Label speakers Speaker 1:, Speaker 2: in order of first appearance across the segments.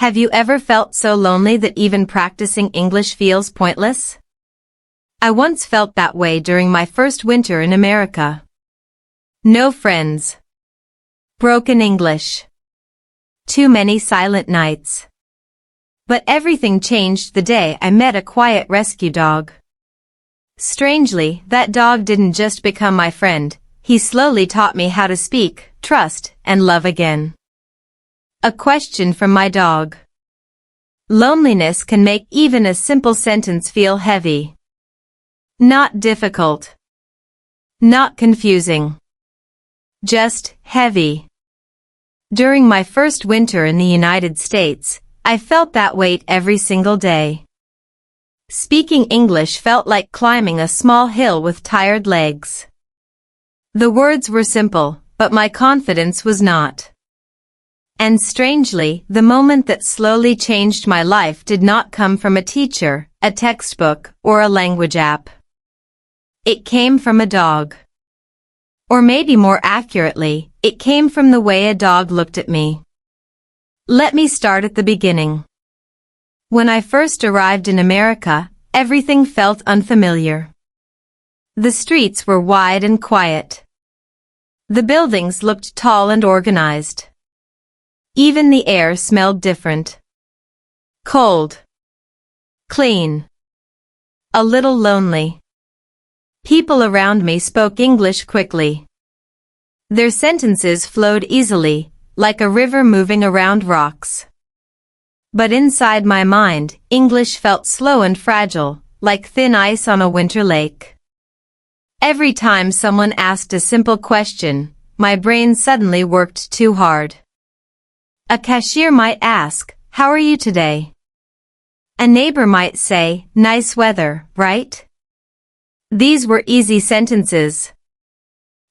Speaker 1: Have you ever felt so lonely that even practicing English feels pointless? I once felt that way during my first winter in America. No friends. Broken English. Too many silent nights. But everything changed the day I met a quiet rescue dog. Strangely, that dog didn't just become my friend, he slowly taught me how to speak, trust, and love again. A question from my dog. Loneliness can make even a simple sentence feel heavy. Not difficult. Not confusing. Just heavy. During my first winter in the United States, I felt that weight every single day. Speaking English felt like climbing a small hill with tired legs. The words were simple, but my confidence was not. And strangely, the moment that slowly changed my life did not come from a teacher, a textbook, or a language app. It came from a dog. Or maybe more accurately, it came from the way a dog looked at me. Let me start at the beginning. When I first arrived in America, everything felt unfamiliar. The streets were wide and quiet. The buildings looked tall and organized. Even the air smelled different. Cold. Clean. A little lonely. People around me spoke English quickly. Their sentences flowed easily, like a river moving around rocks. But inside my mind, English felt slow and fragile, like thin ice on a winter lake. Every time someone asked a simple question, my brain suddenly worked too hard. A cashier might ask, "How are you today?" A neighbor might say, "Nice weather, right?" These were easy sentences.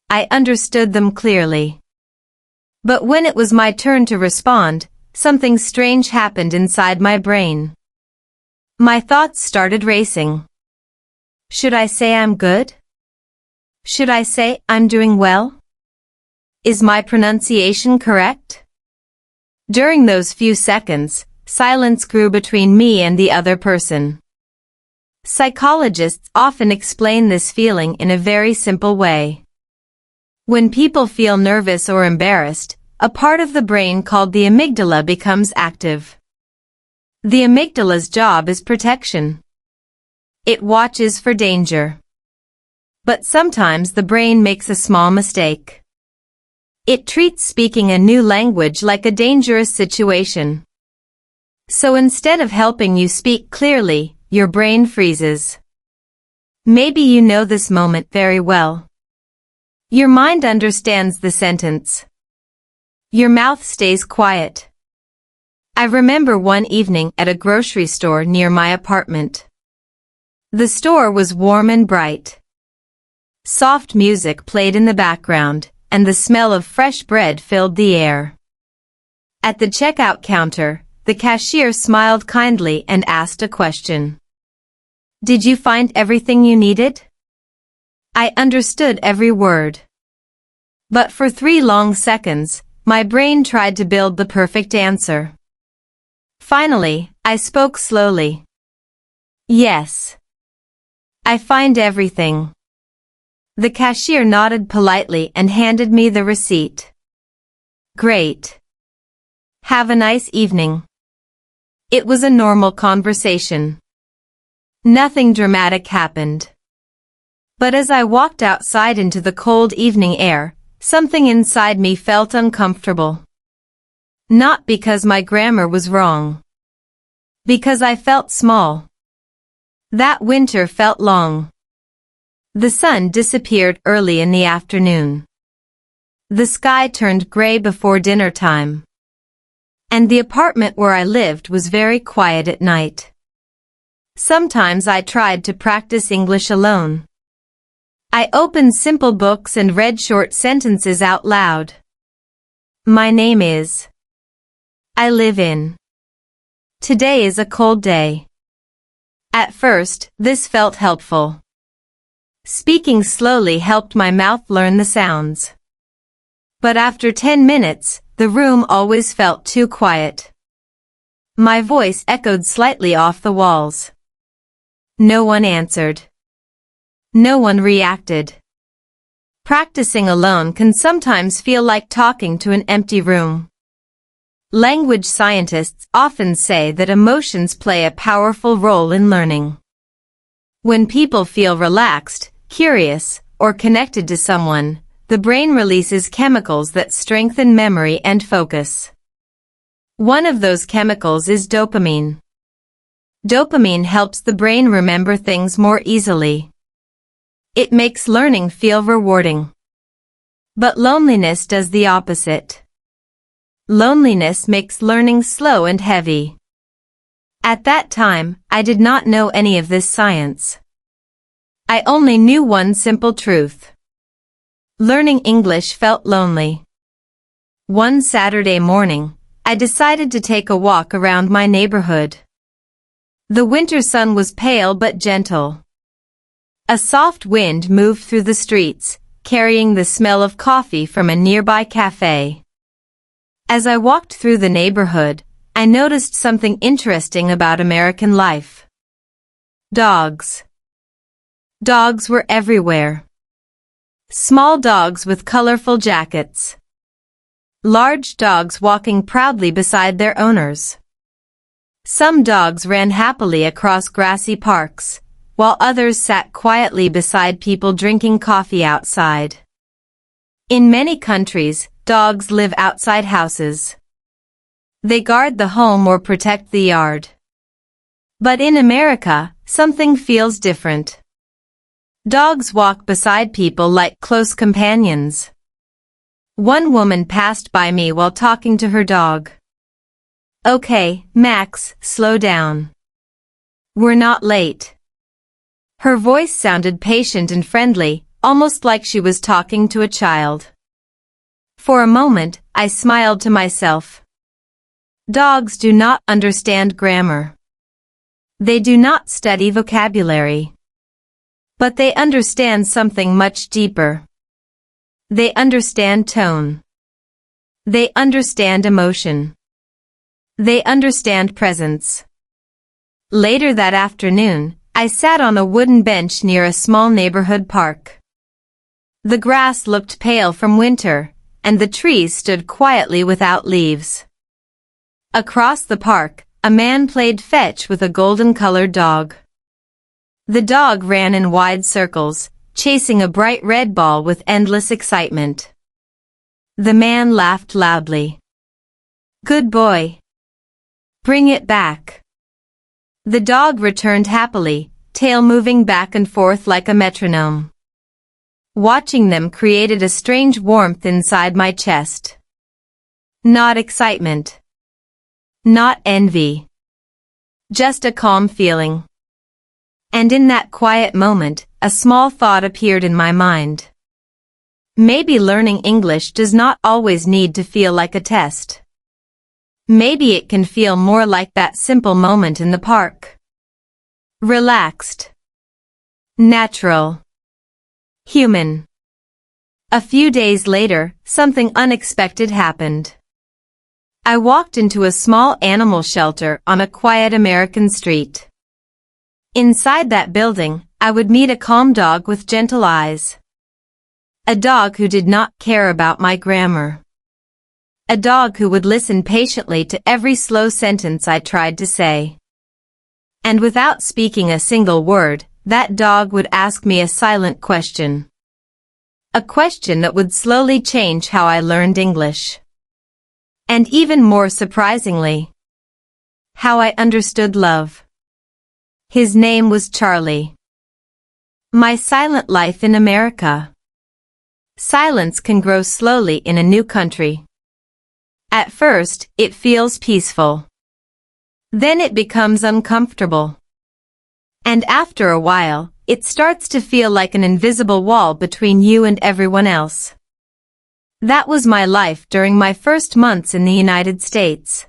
Speaker 1: I understood them clearly. But when it was my turn to respond, something strange happened inside my brain. My thoughts started racing. Should I say I'm good? Should I say I'm doing well? Is my pronunciation correct? During those few seconds, silence grew between me and the other person. Psychologists often explain this feeling in a very simple way. When people feel nervous or embarrassed, a part of the brain called the amygdala becomes active. The amygdala's job is protection. It watches for danger. But sometimes the brain makes a small mistake. It treats speaking a new language like a dangerous situation. So instead of helping you speak clearly, your brain freezes. Maybe you know this moment very well. Your mind understands the sentence. Your mouth stays quiet. I remember one evening at a grocery store near my apartment. The store was warm and bright. Soft music played in the background, and the smell of fresh bread filled the air. At the checkout counter, the cashier smiled kindly and asked a question. "Did you find everything you needed?" I understood every word. But for 3 long seconds, my brain tried to build the perfect answer. Finally, I spoke slowly. "Yes. I find everything." The cashier nodded politely and handed me the receipt. "Great. Have a nice evening." It was a normal conversation. Nothing dramatic happened. But as I walked outside into the cold evening air, something inside me felt uncomfortable. Not because my grammar was wrong. Because I felt small. That winter felt long. The sun disappeared early in the afternoon. The sky turned gray before dinner time. And the apartment where I lived was very quiet at night. Sometimes I tried to practice English alone. I opened simple books and read short sentences out loud. My name is. I live in. Today is a cold day. At first, this felt helpful. Speaking slowly helped my mouth learn the sounds. But after 10 minutes, the room always felt too quiet. My voice echoed slightly off the walls. No one answered. No one reacted. Practicing alone can sometimes feel like talking to an empty room. Language scientists often say that emotions play a powerful role in learning. When people feel relaxed, curious, or connected to someone, the brain releases chemicals that strengthen memory and focus. One of those chemicals is dopamine. Dopamine helps the brain remember things more easily. It makes learning feel rewarding. But loneliness does the opposite. Loneliness makes learning slow and heavy. At that time, I did not know any of this science. I only knew one simple truth. Learning English felt lonely. One Saturday morning, I decided to take a walk around my neighborhood. The winter sun was pale but gentle. A soft wind moved through the streets, carrying the smell of coffee from a nearby cafe. As I walked through the neighborhood, I noticed something interesting about American life. Dogs. Dogs were everywhere. Small dogs with colorful jackets. Large dogs walking proudly beside their owners. Some dogs ran happily across grassy parks, while others sat quietly beside people drinking coffee outside. In many countries, dogs live outside houses. They guard the home or protect the yard. But in America, something feels different. Dogs walk beside people like close companions. One woman passed by me while talking to her dog. "Okay, Max, slow down. We're not late." Her voice sounded patient and friendly, almost like she was talking to a child. For a moment, I smiled to myself. Dogs do not understand grammar. They do not study vocabulary. But they understand something much deeper. They understand tone. They understand emotion. They understand presence. Later that afternoon, I sat on a wooden bench near a small neighborhood park. The grass looked pale from winter, and the trees stood quietly without leaves. Across the park, a man played fetch with a golden-colored dog. The dog ran in wide circles, chasing a bright red ball with endless excitement. The man laughed loudly. "Good boy. Bring it back." The dog returned happily, tail moving back and forth like a metronome. Watching them created a strange warmth inside my chest. Not excitement. Not envy. Just a calm feeling. And in that quiet moment, a small thought appeared in my mind. Maybe learning English does not always need to feel like a test. Maybe it can feel more like that simple moment in the park. Relaxed. Natural. Human. A few days later, something unexpected happened. I walked into a small animal shelter on a quiet American street. Inside that building, I would meet a calm dog with gentle eyes. A dog who did not care about my grammar. A dog who would listen patiently to every slow sentence I tried to say. And without speaking a single word, that dog would ask me a silent question. A question that would slowly change how I learned English. And even more surprisingly, how I understood love. His name was Charlie. My silent life in America. Silence can grow slowly in a new country. At first, it feels peaceful. Then it becomes uncomfortable. And after a while, it starts to feel like an invisible wall between you and everyone else. That was my life during my first months in the United States.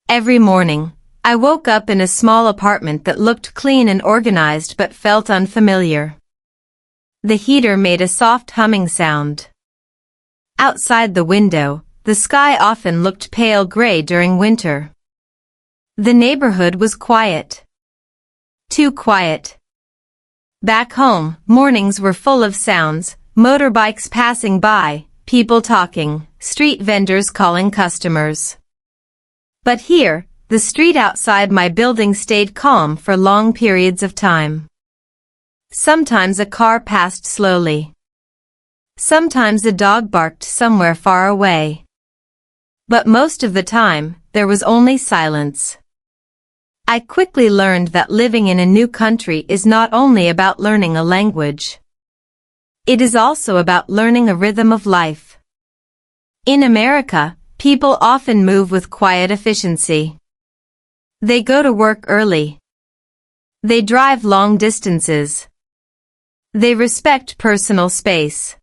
Speaker 1: Every morning, I woke up in a small apartment that looked clean and organized but felt unfamiliar. The heater made a soft humming sound. Outside the window, the sky often looked pale gray during winter. The neighborhood was quiet. Too quiet. Back home, mornings were full of sounds, motorbikes passing by, people talking, street vendors calling customers. But here, the street outside my building stayed calm for long periods of time. Sometimes a car passed slowly. Sometimes a dog barked somewhere far away. But most of the time, there was only silence. I quickly learned that living in a new country is not only about learning a language. It is also about learning a rhythm of life. In America, people often move with quiet efficiency. They go to work early. They drive long distances. They respect personal space.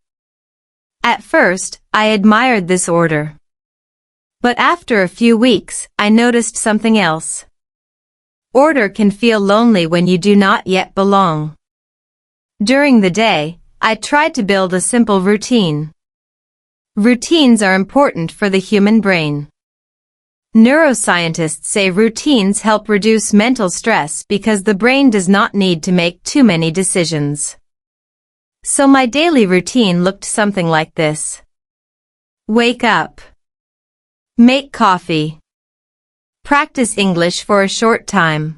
Speaker 1: At first, I admired this order. But after a few weeks, I noticed something else. Order can feel lonely when you do not yet belong. During the day, I tried to build a simple routine. Routines are important for the human brain. Neuroscientists say routines help reduce mental stress because the brain does not need to make too many decisions. So my daily routine looked something like this. Wake up. Make coffee. Practice English for a short time.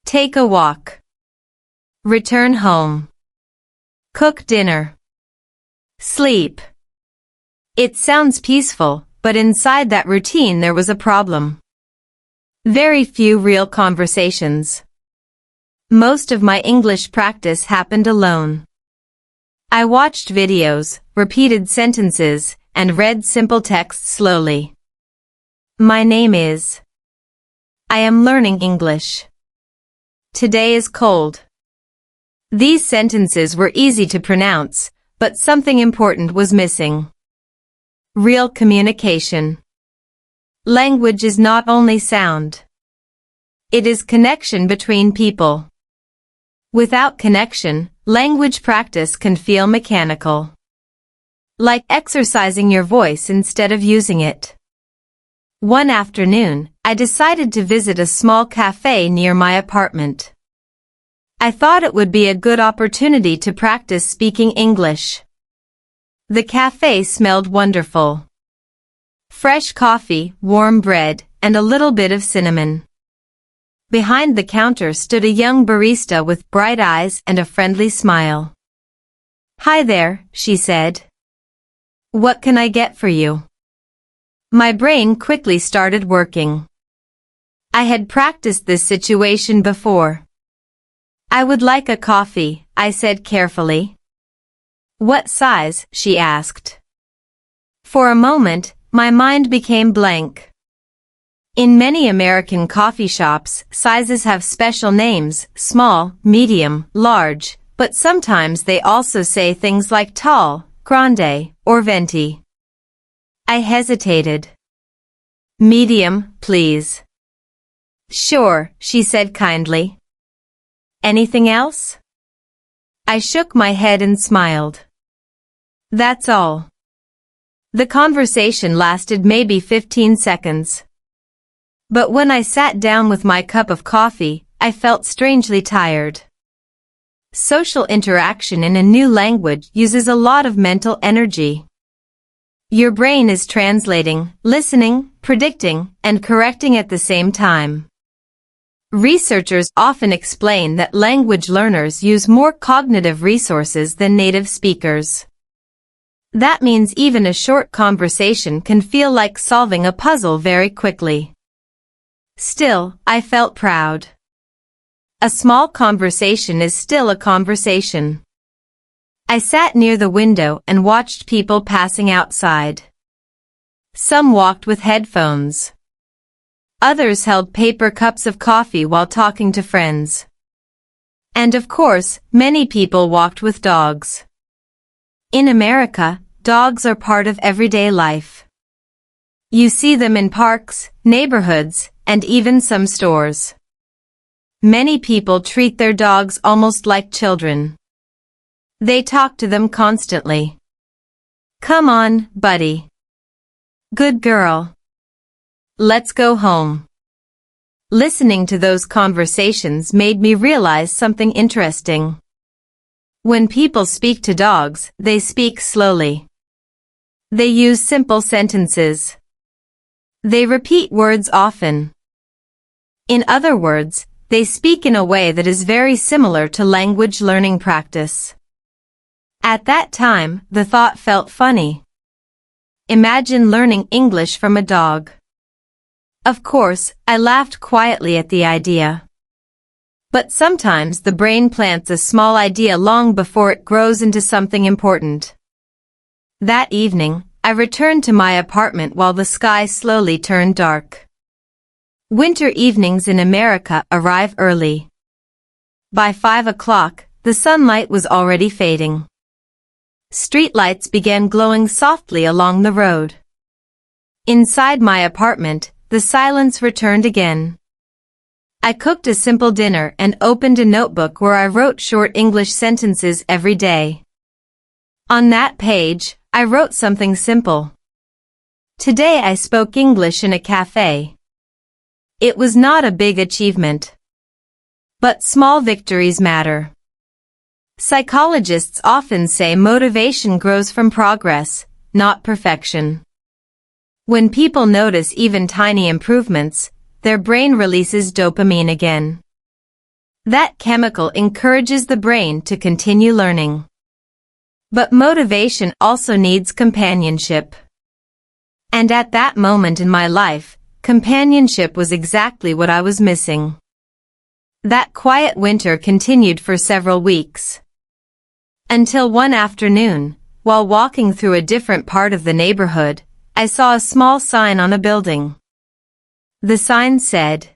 Speaker 1: Take a walk. Return home. Cook dinner. Sleep. It sounds peaceful, but inside that routine there was a problem. Very few real conversations. Most of my English practice happened alone. I watched videos, repeated sentences, and read simple texts slowly. My name is. I am learning English. Today is cold. These sentences were easy to pronounce, but something important was missing. Real communication. Language is not only sound. It is connection between people. Without connection, language practice can feel mechanical. Like exercising your voice instead of using it. One afternoon, I decided to visit a small cafe near my apartment. I thought it would be a good opportunity to practice speaking English. The cafe smelled wonderful. Fresh coffee, warm bread, and a little bit of cinnamon. Behind the counter stood a young barista with bright eyes and a friendly smile. Hi there, she said. What can I get for you? My brain quickly started working. I had practiced this situation before. I would like a coffee, I said carefully. What size? She asked. For a moment, my mind became blank. In many American coffee shops, sizes have special names, small, medium, large, but sometimes they also say things like tall, grande, or venti. I hesitated. Medium, please. Sure, she said kindly. Anything else? I shook my head and smiled. That's all. The conversation lasted maybe 15 seconds. But when I sat down with my cup of coffee, I felt strangely tired. Social interaction in a new language uses a lot of mental energy. Your brain is translating, listening, predicting, and correcting at the same time. Researchers often explain that language learners use more cognitive resources than native speakers. That means even a short conversation can feel like solving a puzzle very quickly. Still, I felt proud. A small conversation is still a conversation. I sat near the window and watched people passing outside. Some walked with headphones. Others held paper cups of coffee while talking to friends. And of course, many people walked with dogs. In America, dogs are part of everyday life. You see them in parks, neighborhoods, and even some stores. Many people treat their dogs almost like children. They talk to them constantly. Come on, buddy. Good girl. Let's go home. Listening to those conversations made me realize something interesting. When people speak to dogs, they speak slowly. They use simple sentences. They repeat words often. In other words, they speak in a way that is very similar to language learning practice. At that time, the thought felt funny. Imagine learning English from a dog. Of course, I laughed quietly at the idea. But sometimes the brain plants a small idea long before it grows into something important. That evening, I returned to my apartment while the sky slowly turned dark. Winter evenings in America arrive early. By 5 o'clock, the sunlight was already fading. Streetlights began glowing softly along the road. Inside my apartment, the silence returned again. I cooked a simple dinner and opened a notebook where I wrote short English sentences every day. On that page, I wrote something simple. Today I spoke English in a cafe. It was not a big achievement. But small victories matter. Psychologists often say motivation grows from progress, not perfection. When people notice even tiny improvements, their brain releases dopamine again. That chemical encourages the brain to continue learning. But motivation also needs companionship. And at that moment in my life, companionship was exactly what I was missing. That quiet winter continued for several weeks. Until one afternoon, while walking through a different part of the neighborhood, I saw a small sign on a building. The sign said,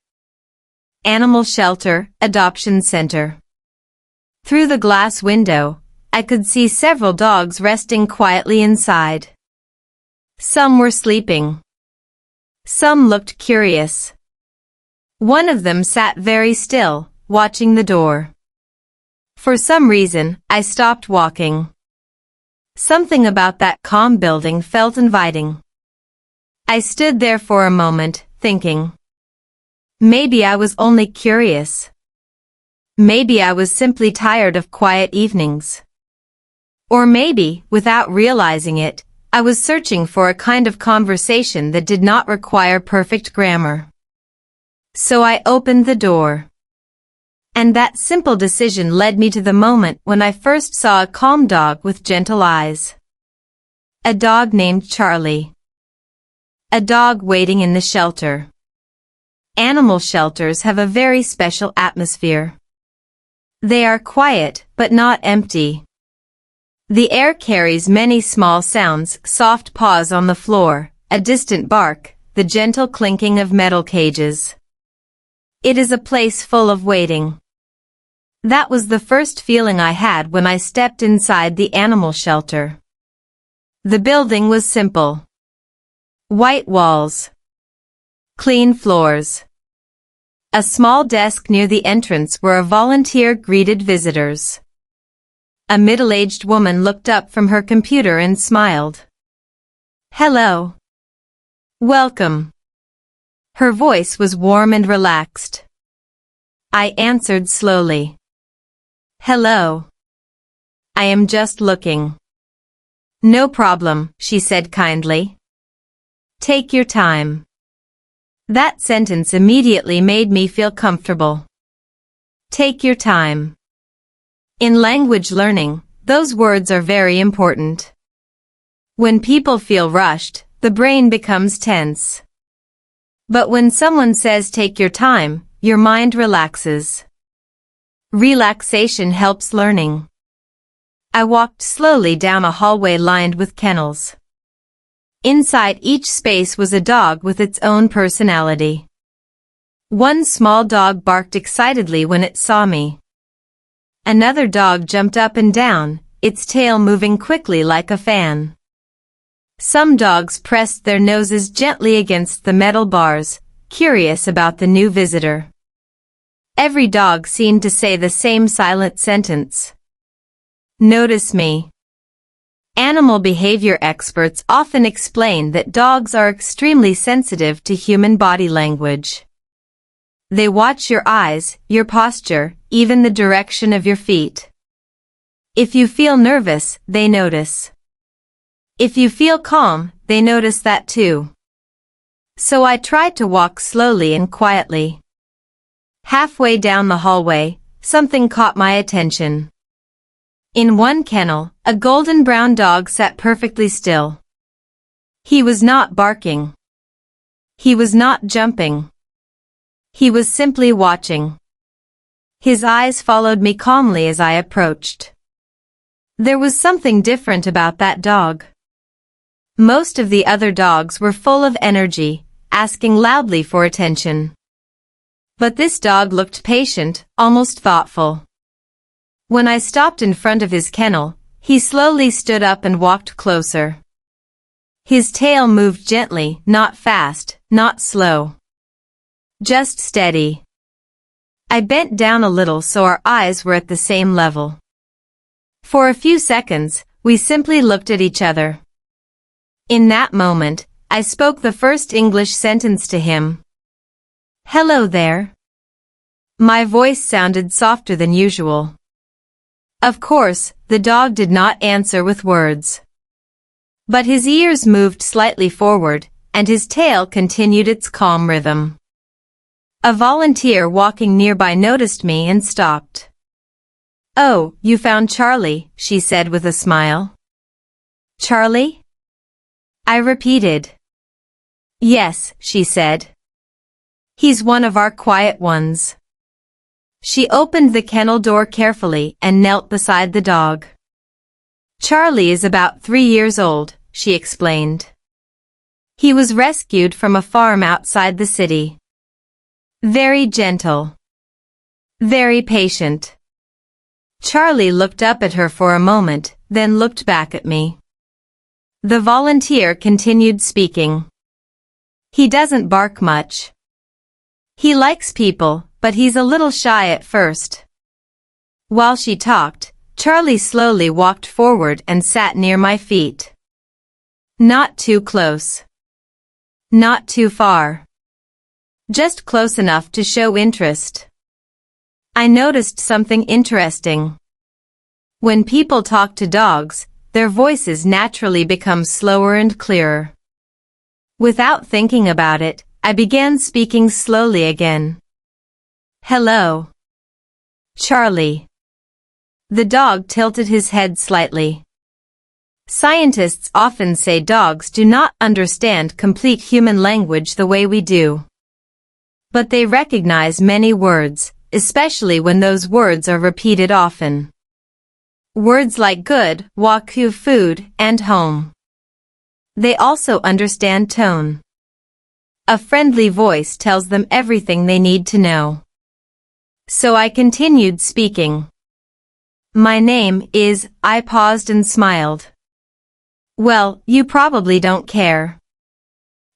Speaker 1: Animal Shelter, Adoption Center. Through the glass window, I could see several dogs resting quietly inside. Some were sleeping. Some looked curious. One of them sat very still, watching the door. For some reason, I stopped walking. Something about that calm building felt inviting. I stood there for a moment, thinking. Maybe I was only curious. Maybe I was simply tired of quiet evenings. Or maybe, without realizing it, I was searching for a kind of conversation that did not require perfect grammar. So I opened the door. And that simple decision led me to the moment when I first saw a calm dog with gentle eyes. A dog named Charlie. A dog waiting in the shelter. Animal shelters have a very special atmosphere. They are quiet, but not empty. The air carries many small sounds, soft paws on the floor, a distant bark, the gentle clinking of metal cages. It is a place full of waiting. That was the first feeling I had when I stepped inside the animal shelter. The building was simple. White walls. Clean floors. A small desk near the entrance where a volunteer greeted visitors. A middle-aged woman looked up from her computer and smiled. Hello. Welcome. Her voice was warm and relaxed. I answered slowly. Hello. I am just looking. No problem, she said kindly. Take your time. That sentence immediately made me feel comfortable. Take your time. In language learning, those words are very important. When people feel rushed, the brain becomes tense. But when someone says take your time, your mind relaxes. Relaxation helps learning. I walked slowly down a hallway lined with kennels. Inside each space was a dog with its own personality. One small dog barked excitedly when it saw me. Another dog jumped up and down, its tail moving quickly like a fan. Some dogs pressed their noses gently against the metal bars, curious about the new visitor. Every dog seemed to say the same silent sentence. Notice me. Animal behavior experts often explain that dogs are extremely sensitive to human body language. They watch your eyes, your posture, even the direction of your feet. If you feel nervous, they notice. If you feel calm, they notice that too. So I tried to walk slowly and quietly. Halfway down the hallway, something caught my attention. In one kennel, a golden brown dog sat perfectly still. He was not barking. He was not jumping. He was simply watching. His eyes followed me calmly as I approached. There was something different about that dog. Most of the other dogs were full of energy, asking loudly for attention. But this dog looked patient, almost thoughtful. When I stopped in front of his kennel, he slowly stood up and walked closer. His tail moved gently, not fast, not slow. Just steady. I bent down a little so our eyes were at the same level. For a few seconds, we simply looked at each other. In that moment, I spoke the first English sentence to him. "Hello there." My voice sounded softer than usual. Of course, the dog did not answer with words. But his ears moved slightly forward, and his tail continued its calm rhythm. A volunteer walking nearby noticed me and stopped. "Oh, you found Charlie," she said with a smile. "Charlie?" I repeated. "Yes," she said. "He's one of our quiet ones." She opened the kennel door carefully and knelt beside the dog. "Charlie is about 3 years old," she explained. "He was rescued from a farm outside the city. Very gentle. Very patient." Charlie looked up at her for a moment, then looked back at me. The volunteer continued speaking. "He doesn't bark much. He likes people, but he's a little shy at first." While she talked, Charlie slowly walked forward and sat near my feet. Not too close. Not too far. Just close enough to show interest. I noticed something interesting. When people talk to dogs, their voices naturally become slower and clearer. Without thinking about it, I began speaking slowly again. "Hello. Charlie." The dog tilted his head slightly. Scientists often say dogs do not understand complete human language the way we do. But they recognize many words, especially when those words are repeated often. Words like good, waku, food, and home. They also understand tone. A friendly voice tells them everything they need to know. So I continued speaking. "My name is," I paused and smiled. "Well, you probably don't care."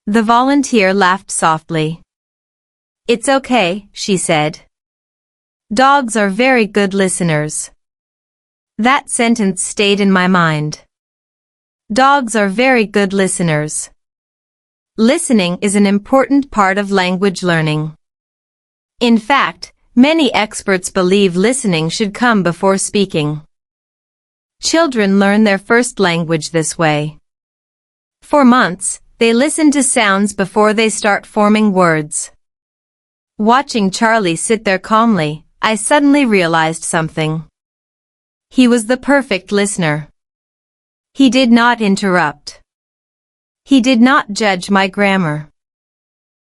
Speaker 1: The volunteer laughed softly. "It's okay," she said. "Dogs are very good listeners." That sentence stayed in my mind. Dogs are very good listeners. Listening is an important part of language learning. In fact, many experts believe listening should come before speaking. Children learn their first language this way. For months, they listen to sounds before they start forming words. Watching Charlie sit there calmly, I suddenly realized something. He was the perfect listener. He did not interrupt. He did not judge my grammar.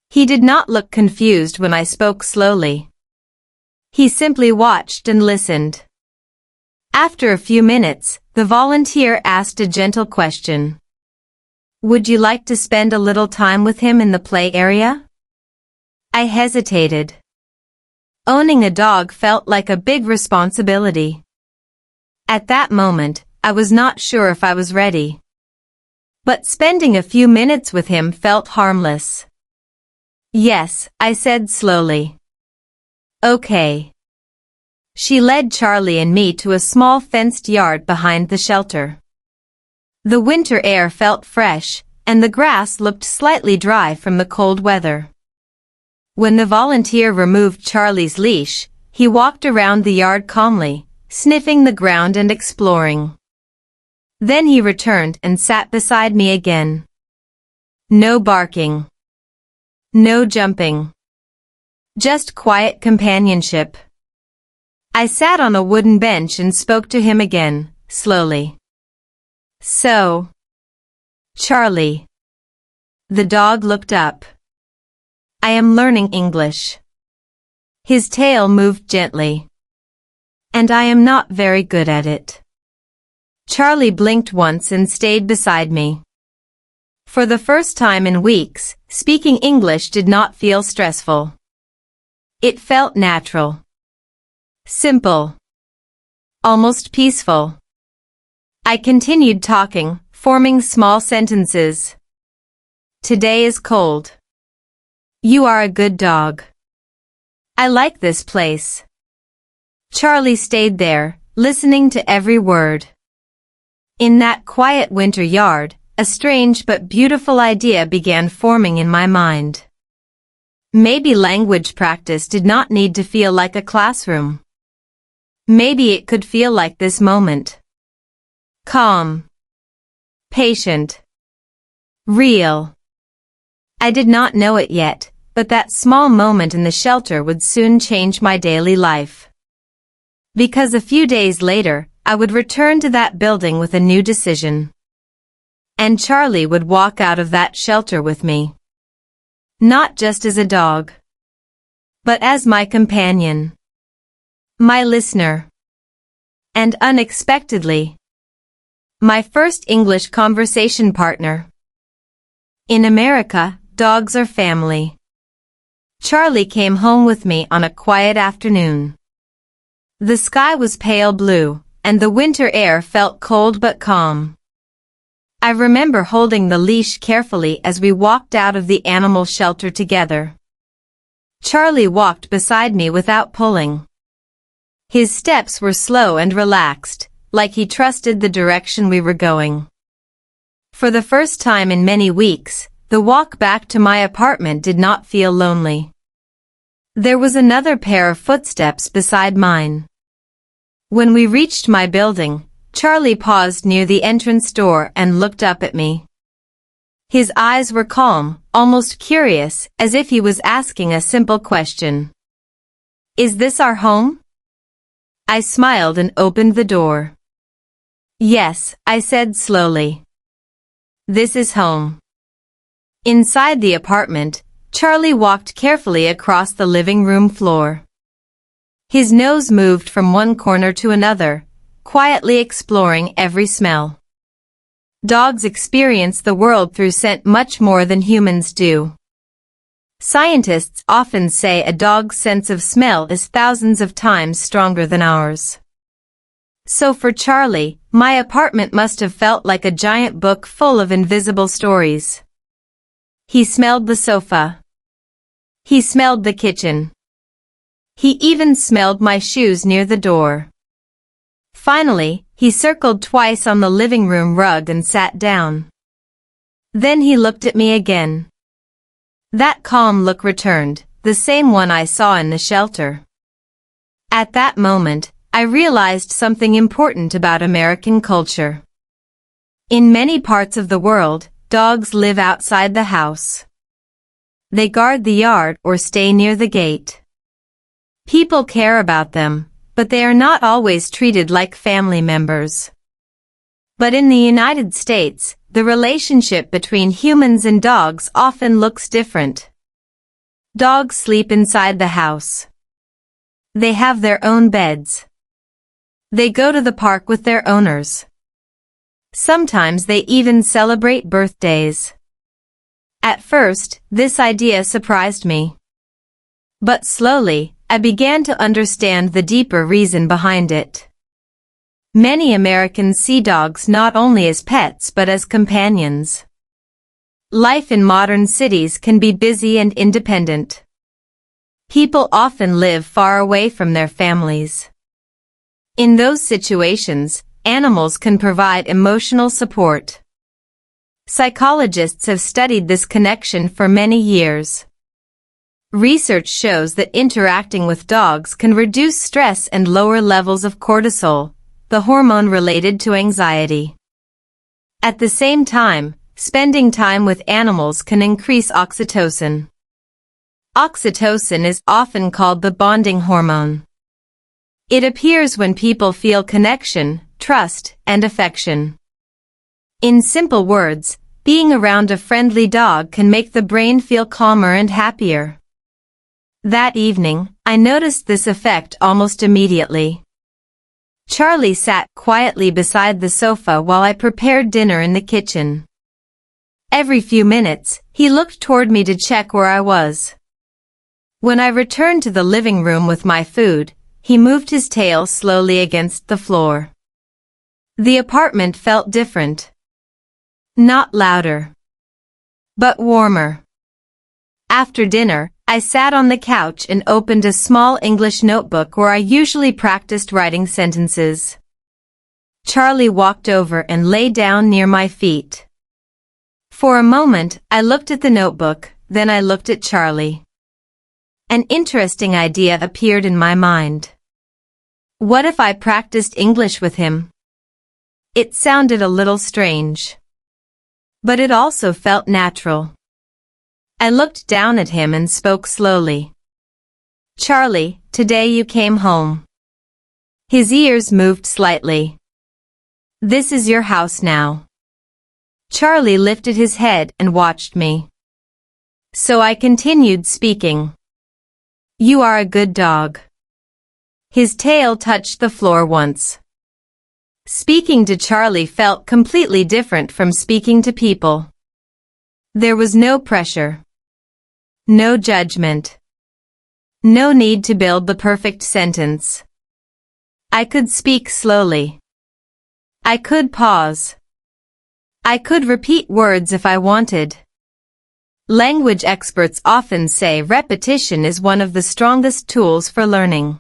Speaker 1: He did not look confused when I spoke slowly. He simply watched and listened. After a few minutes, the volunteer asked a gentle question. "Would you like to spend a little time with him in the play area?" I hesitated. Owning a dog felt like a big responsibility. At that moment, I was not sure if I was ready. But spending a few minutes with him felt harmless. "Yes," I said slowly. "Okay." She led Charlie and me to a small fenced yard behind the shelter. The winter air felt fresh, and the grass looked slightly dry from the cold weather. When the volunteer removed Charlie's leash, he walked around the yard calmly, sniffing the ground and exploring. Then he returned and sat beside me again. No barking. No jumping. Just quiet companionship. I sat on a wooden bench and spoke to him again, slowly. So, Charlie. The dog looked up. I am learning English. His tail moved gently. And I am not very good at it. Charlie blinked once and stayed beside me. For the first time in weeks, speaking English did not feel stressful. It felt natural. Simple. Almost peaceful. I continued talking, forming small sentences. Today is cold. You are a good dog. I like this place. Charlie stayed there, listening to every word. In that quiet winter yard, a strange but beautiful idea began forming in my mind. Maybe language practice did not need to feel like a classroom. Maybe it could feel like this moment. Calm. Patient. Real. I did not know it yet, but that small moment in the shelter would soon change my daily life. Because a few days later, I would return to that building with a new decision. And Charlie would walk out of that shelter with me. Not just as a dog, but as my companion. My listener. And unexpectedly, my first English conversation partner. In America, dogs are family. Charlie came home with me on a quiet afternoon. The sky was pale blue, and the winter air felt cold but calm. I remember holding the leash carefully as we walked out of the animal shelter together. Charlie walked beside me without pulling. His steps were slow and relaxed, like he trusted the direction we were going. For the first time in many weeks, the walk back to my apartment did not feel lonely. There was another pair of footsteps beside mine. When we reached my building, Charlie paused near the entrance door and looked up at me. His eyes were calm, almost curious, as if he was asking a simple question. Is this our home? I smiled and opened the door. Yes, I said slowly. This is home. Inside the apartment, Charlie walked carefully across the living room floor. His nose moved from one corner to another, quietly exploring every smell. Dogs experience the world through scent much more than humans do. Scientists often say a dog's sense of smell is thousands of times stronger than ours. So for Charlie, my apartment must have felt like a giant book full of invisible stories. He smelled the sofa. He smelled the kitchen. He even smelled my shoes near the door. Finally, he circled twice on the living room rug and sat down. Then he looked at me again. That calm look returned, the same one I saw in the shelter. At that moment, I realized something important about American culture. In many parts of the world, dogs live outside the house. They guard the yard or stay near the gate. People care about them, but they are not always treated like family members. But in the United States, the relationship between humans and dogs often looks different. Dogs sleep inside the house. They have their own beds. They go to the park with their owners. Sometimes they even celebrate birthdays. At first, this idea surprised me. But slowly, I began to understand the deeper reason behind it. Many Americans see dogs not only as pets but as companions. Life in modern cities can be busy and independent. People often live far away from their families. In those situations, animals can provide emotional support. Psychologists have studied this connection for many years. Research shows that interacting with dogs can reduce stress and lower levels of cortisol, the hormone related to anxiety. At the same time, spending time with animals can increase oxytocin. Oxytocin is often called the bonding hormone. It appears when people feel connection, trust, and affection. In simple words, being around a friendly dog can make the brain feel calmer and happier. That evening, I noticed this effect almost immediately. Charlie sat quietly beside the sofa while I prepared dinner in the kitchen. Every few minutes, he looked toward me to check where I was. When I returned to the living room with my food, he moved his tail slowly against the floor. The apartment felt different. Not louder, but warmer. After dinner, I sat on the couch and opened a small English notebook where I usually practiced writing sentences. Charlie walked over and lay down near my feet. For a moment, I looked at the notebook, then I looked at Charlie. An interesting idea appeared in my mind. What if I practiced English with him? It sounded a little strange. But it also felt natural. I looked down at him and spoke slowly. Charlie, today you came home. His ears moved slightly. This is your house now. Charlie lifted his head and watched me. So I continued speaking. You are a good dog. His tail touched the floor once. Speaking to Charlie felt completely different from speaking to people. There was no pressure. No judgment. No need to build the perfect sentence. I could speak slowly. I could pause. I could repeat words if I wanted. Language experts often say repetition is one of the strongest tools for learning.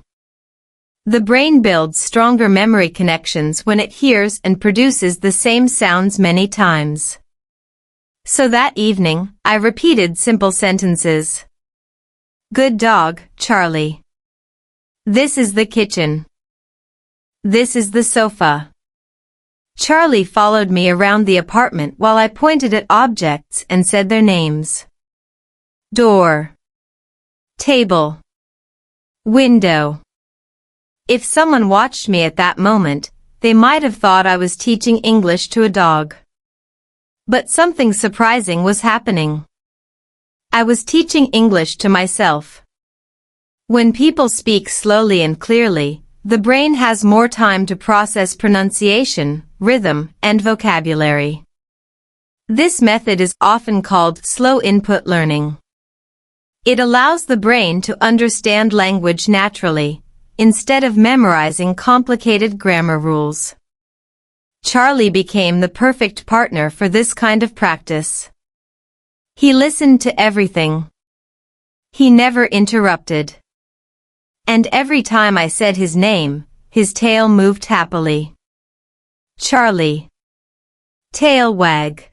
Speaker 1: The brain builds stronger memory connections when it hears and produces the same sounds many times. So that evening, I repeated simple sentences. Good dog, Charlie. This is the kitchen. This is the sofa. Charlie followed me around the apartment while I pointed at objects and said their names. Door. Table. Window. If someone watched me at that moment, they might have thought I was teaching English to a dog. But something surprising was happening. I was teaching English to myself. When people speak slowly and clearly, the brain has more time to process pronunciation, rhythm, and vocabulary. This method is often called slow input learning. It allows the brain to understand language naturally, instead of memorizing complicated grammar rules. Charlie became the perfect partner for this kind of practice. He listened to everything. He never interrupted. And every time I said his name, his tail moved happily. Charlie. Tail wag.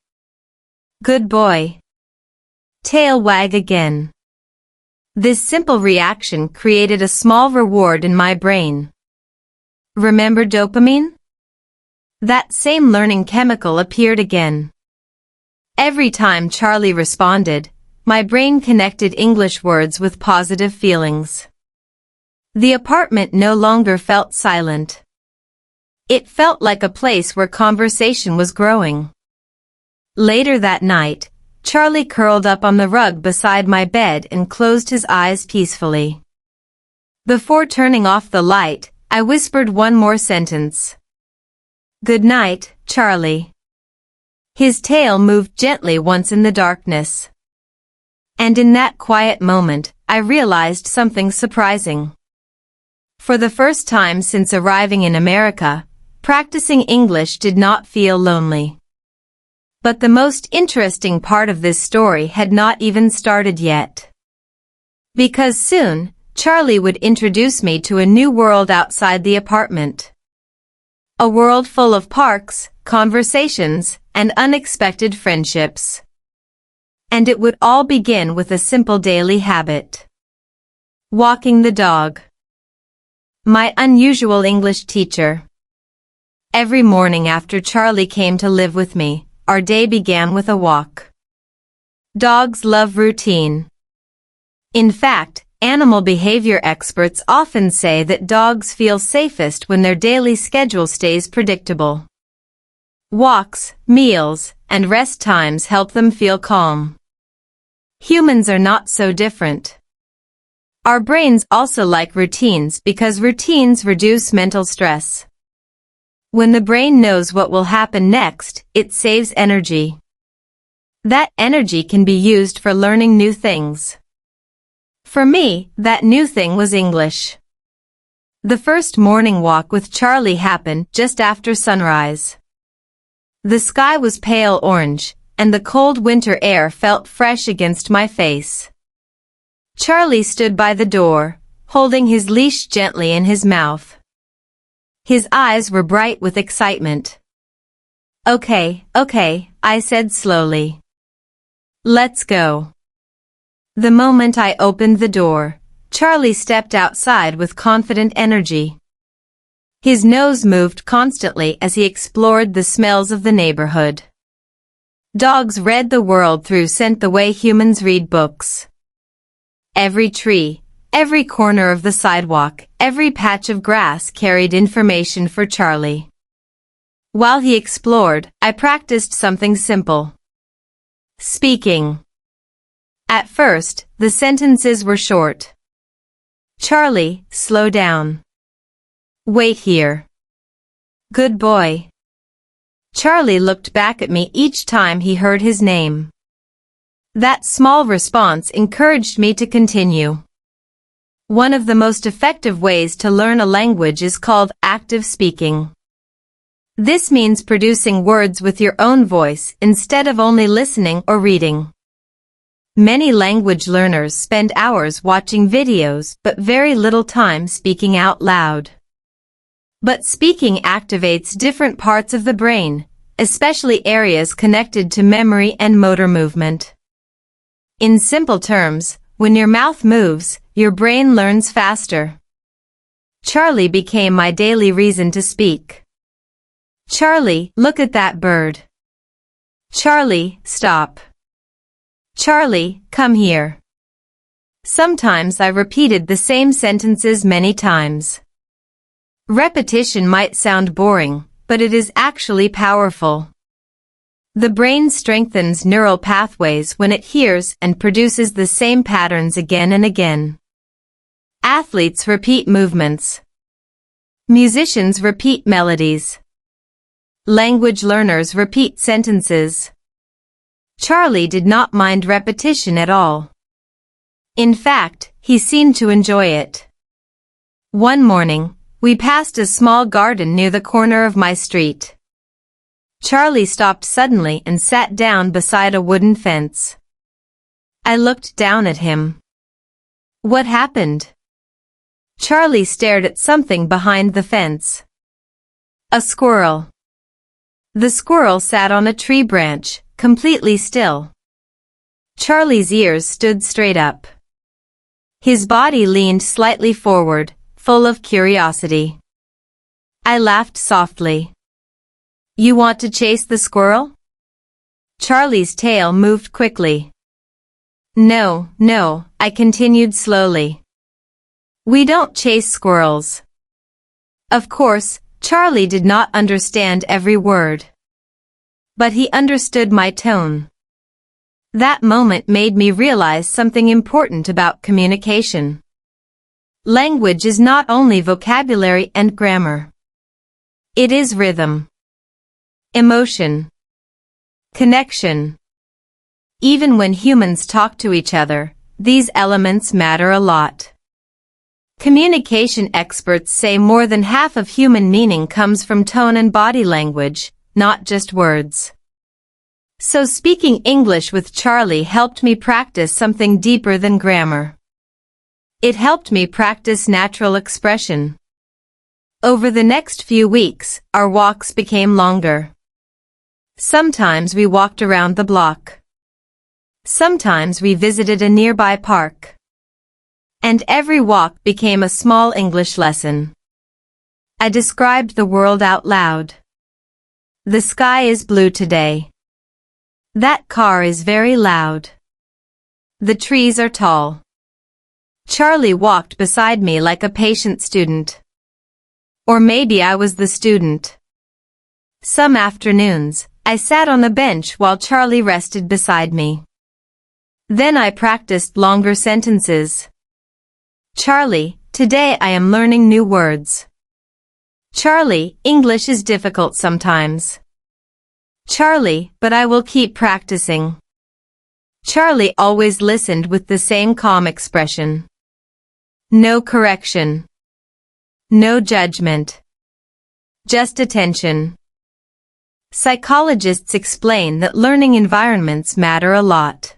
Speaker 1: Good boy. Tail wag again. This simple reaction created a small reward in my brain. Remember dopamine? That same learning chemical appeared again. Every time Charlie responded, my brain connected English words with positive feelings. The apartment no longer felt silent. It felt like a place where conversation was growing. Later that night, Charlie curled up on the rug beside my bed and closed his eyes peacefully. Before turning off the light, I whispered one more sentence. Good night, Charlie. His tail moved gently once in the darkness. And in that quiet moment, I realized something surprising. For the first time since arriving in America, practicing English did not feel lonely. But the most interesting part of this story had not even started yet. Because soon, Charlie would introduce me to a new world outside the apartment. A world full of parks, conversations, and unexpected friendships. And it would all begin with a simple daily habit. Walking the dog. My unusual English teacher. Every morning after Charlie came to live with me, our day began with a walk. Dogs love routine. In fact, animal behavior experts often say that dogs feel safest when their daily schedule stays predictable. Walks, meals, and rest times help them feel calm. Humans are not so different. Our brains also like routines because routines reduce mental stress. When the brain knows what will happen next, it saves energy. That energy can be used for learning new things. For me, that new thing was English. The first morning walk with Charlie happened just after sunrise. The sky was pale orange, and the cold winter air felt fresh against my face. Charlie stood by the door, holding his leash gently in his mouth. His eyes were bright with excitement. Okay, I said slowly. Let's go. The moment I opened the door, Charlie stepped outside with confident energy. His nose moved constantly as he explored the smells of the neighborhood. Dogs read the world through scent the way humans read books. Every tree, every corner of the sidewalk, every patch of grass carried information for Charlie. While he explored, I practiced something simple. Speaking. At first, the sentences were short. Charlie, slow down. Wait here. Good boy. Charlie looked back at me each time he heard his name. That small response encouraged me to continue. One of the most effective ways to learn a language is called active speaking. This means producing words with your own voice instead of only listening or reading. Many language learners spend hours watching videos but very little time speaking out loud. But speaking activates different parts of the brain, especially areas connected to memory and motor movement. In simple terms, when your mouth moves, your brain learns faster. Charlie became my daily reason to speak. Charlie, look at that bird. Charlie, stop. Charlie, come here. Sometimes I repeated the same sentences many times. Repetition might sound boring, but it is actually powerful. The brain strengthens neural pathways when it hears and produces the same patterns again and again. Athletes repeat movements. Musicians repeat melodies. Language learners repeat sentences. Charlie did not mind repetition at all. In fact, he seemed to enjoy it. One morning, we passed a small garden near the corner of my street. Charlie stopped suddenly and sat down beside a wooden fence. I looked down at him. What happened? Charlie stared at something behind the fence. A squirrel. The squirrel sat on a tree branch, completely still. Charlie's ears stood straight up. His body leaned slightly forward, full of curiosity. I laughed softly. You want to chase the squirrel? Charlie's tail moved quickly. No, I continued slowly. We don't chase squirrels. Of course, Charlie did not understand every word. But he understood my tone. That moment made me realize something important about communication. Language is not only vocabulary and grammar. It is rhythm. Emotion. Connection. Even when humans talk to each other, these elements matter a lot. Communication experts say more than half of human meaning comes from tone and body language, not just words. So speaking English with Charlie helped me practice something deeper than grammar. It helped me practice natural expression. Over the next few weeks, our walks became longer. Sometimes we walked around the block. Sometimes we visited a nearby park. And every walk became a small English lesson. I described the world out loud. The sky is blue today. That car is very loud. The trees are tall. Charlie walked beside me like a patient student. Or maybe I was the student. Some afternoons, I sat on a bench while Charlie rested beside me. Then I practiced longer sentences. Charlie, today I am learning new words. Charlie, English is difficult sometimes. Charlie, but I will keep practicing. Charlie always listened with the same calm expression. No correction. No judgment. Just attention. Psychologists explain that learning environments matter a lot.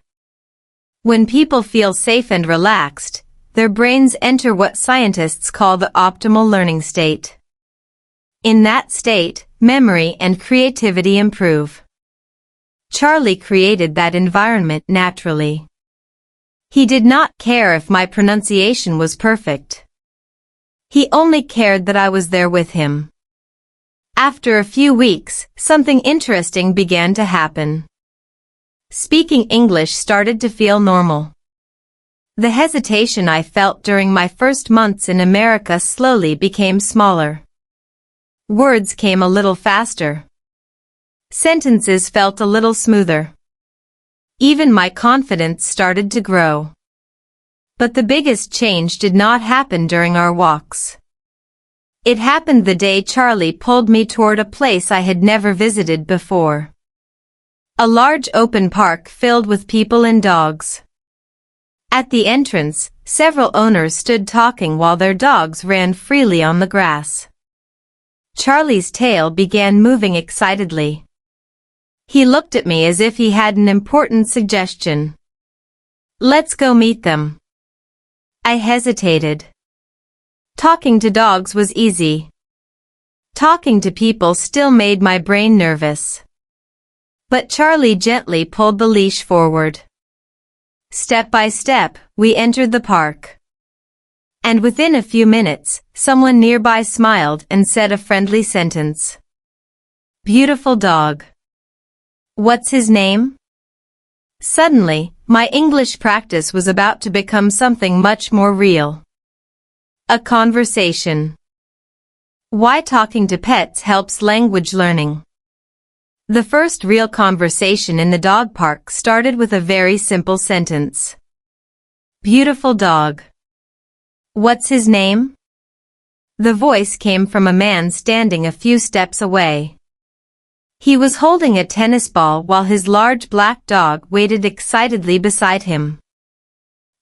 Speaker 1: When people feel safe and relaxed, their brains enter what scientists call the optimal learning state. In that state, memory and creativity improve. Charlie created that environment naturally. He did not care if my pronunciation was perfect. He only cared that I was there with him. After a few weeks, something interesting began to happen. Speaking English started to feel normal. The hesitation I felt during my first months in America slowly became smaller. Words came a little faster. Sentences felt a little smoother. Even my confidence started to grow. But the biggest change did not happen during our walks. It happened the day Charlie pulled me toward a place I had never visited before. A large open park filled with people and dogs. At the entrance, several owners stood talking while their dogs ran freely on the grass. Charlie's tail began moving excitedly. He looked at me as if he had an important suggestion. Let's go meet them. I hesitated. Talking to dogs was easy. Talking to people still made my brain nervous. But Charlie gently pulled the leash forward. Step by step, we entered the park. And within a few minutes, someone nearby smiled and said a friendly sentence. Beautiful dog. What's his name? Suddenly, my English practice was about to become something much more real. A conversation. Why talking to pets helps language learning. The first real conversation in the dog park started with a very simple sentence. Beautiful dog. What's his name? The voice came from a man standing a few steps away. He was holding a tennis ball while his large black dog waited excitedly beside him.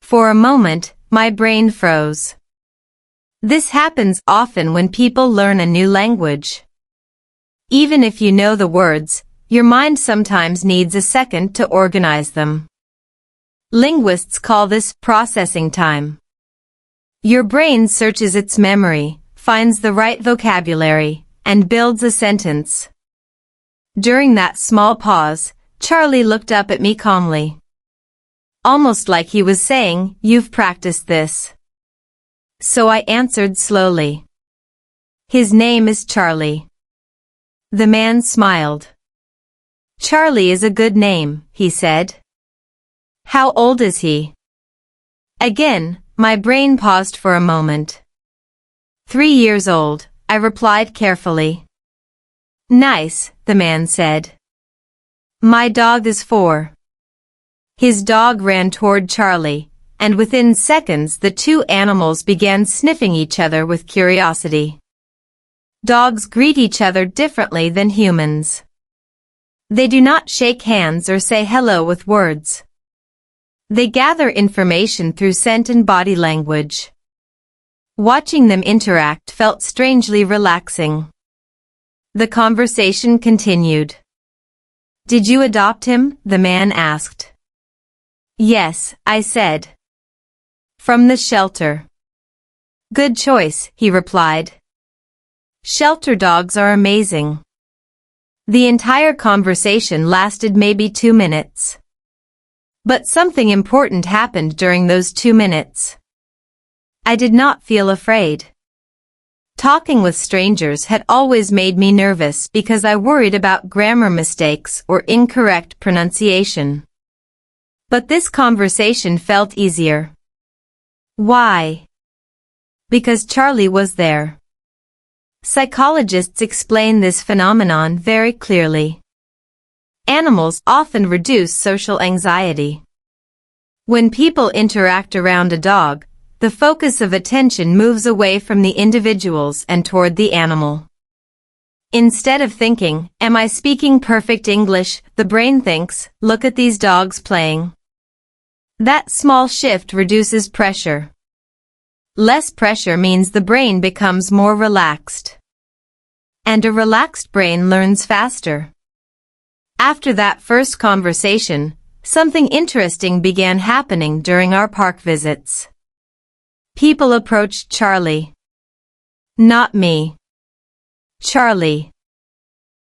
Speaker 1: For a moment, my brain froze. This happens often when people learn a new language. Even if you know the words, your mind sometimes needs a second to organize them. Linguists call this processing time. Your brain searches its memory, finds the right vocabulary, and builds a sentence. During that small pause, Charlie looked up at me calmly. Almost like he was saying, "You've practiced this." So I answered slowly. His name is Charlie. The man smiled. Charlie is a good name, he said. How old is he? Again, my brain paused for a moment. 3 years old, I replied carefully. Nice, the man said. My dog is 4. His dog ran toward Charlie, and within seconds the two animals began sniffing each other with curiosity. Dogs greet each other differently than humans. They do not shake hands or say hello with words. They gather information through scent and body language. Watching them interact felt strangely relaxing. The conversation continued. Did you adopt him? The man asked. Yes, I said. From the shelter. Good choice, he replied. Shelter dogs are amazing. The entire conversation lasted maybe 2 minutes. But something important happened during those 2 minutes. I did not feel afraid. Talking with strangers had always made me nervous because I worried about grammar mistakes or incorrect pronunciation. But this conversation felt easier. Why? Because Charlie was there. Psychologists explain this phenomenon very clearly. Animals often reduce social anxiety. When people interact around a dog, the focus of attention moves away from the individuals and toward the animal. Instead of thinking, "Am I speaking perfect English?" the brain thinks, "Look at these dogs playing." That small shift reduces pressure. Less pressure means the brain becomes more relaxed. And a relaxed brain learns faster. After that first conversation, something interesting began happening during our park visits. People approached Charlie. Not me. Charlie.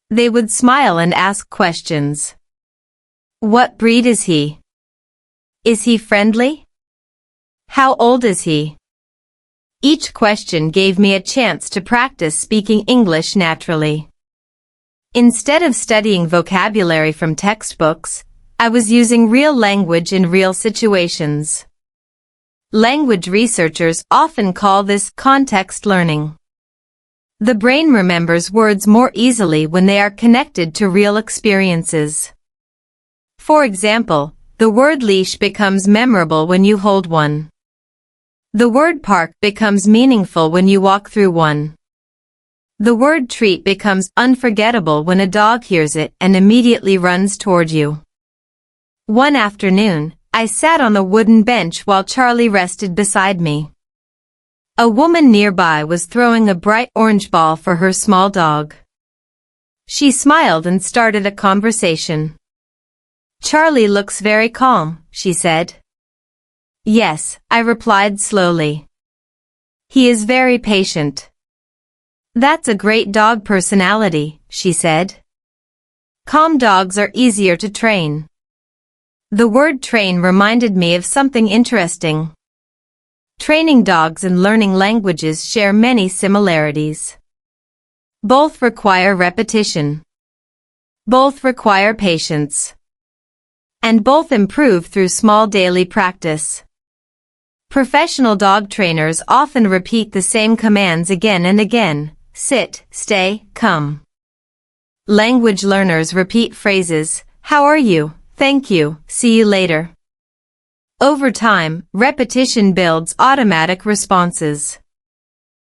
Speaker 1: They would smile and ask questions. What breed is he? Is he friendly? How old is he? Each question gave me a chance to practice speaking English naturally. Instead of studying vocabulary from textbooks, I was using real language in real situations. Language researchers often call this context learning. The brain remembers words more easily when they are connected to real experiences. For example, the word leash becomes memorable when you hold one. The word park becomes meaningful when you walk through one. The word treat becomes unforgettable when a dog hears it and immediately runs toward you. One afternoon, I sat on a wooden bench while Charlie rested beside me. A woman nearby was throwing a bright orange ball for her small dog. She smiled and started a conversation. "Charlie looks very calm," she said. "Yes," I replied slowly. "He is very patient." "That's a great dog personality," she said. Calm dogs are easier to train. The word train reminded me of something interesting. Training dogs and learning languages share many similarities. Both require repetition. Both require patience. And both improve through small daily practice. Professional dog trainers often repeat the same commands again and again: sit, stay, come. Language learners repeat phrases: how are you? Thank you, see you later. Over time, repetition builds automatic responses.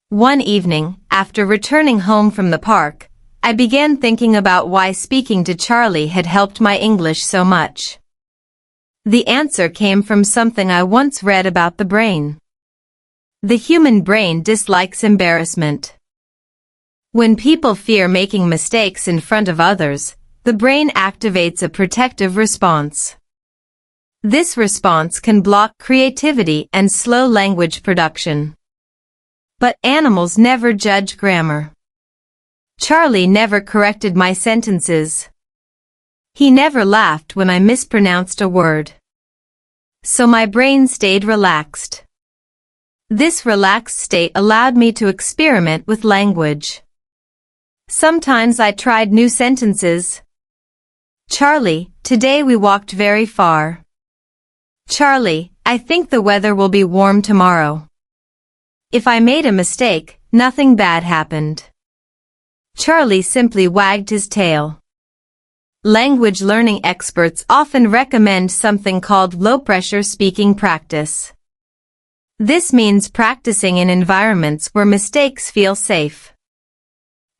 Speaker 1: One evening, after returning home from the park, I began thinking about why speaking to Charlie had helped my English so much. The answer came from something I once read about the brain. The human brain dislikes embarrassment. When people fear making mistakes in front of others, the brain activates a protective response. This response can block creativity and slow language production. But animals never judge grammar. Charlie never corrected my sentences. He never laughed when I mispronounced a word. So my brain stayed relaxed. This relaxed state allowed me to experiment with language. Sometimes I tried new sentences. Charlie, today we walked very far. Charlie, I think the weather will be warm tomorrow. If I made a mistake, nothing bad happened. Charlie simply wagged his tail. Language learning experts often recommend something called low-pressure speaking practice. This means practicing in environments where mistakes feel safe.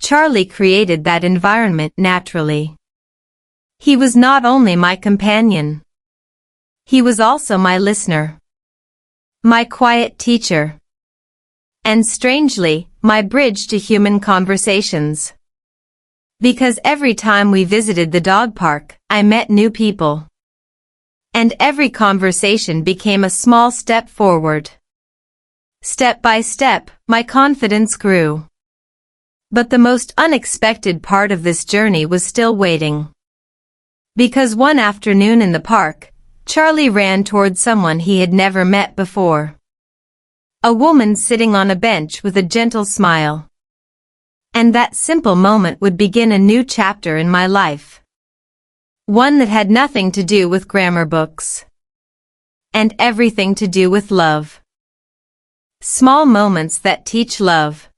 Speaker 1: Charlie created that environment naturally. He was not only my companion. He was also my listener. My quiet teacher. And strangely, my bridge to human conversations. Because every time we visited the dog park, I met new people. And every conversation became a small step forward. Step by step, my confidence grew. But the most unexpected part of this journey was still waiting. Because one afternoon in the park, Charlie ran toward someone he had never met before. A woman sitting on a bench with a gentle smile. And that simple moment would begin a new chapter in my life. One that had nothing to do with grammar books. And everything to do with love. Small moments that teach love.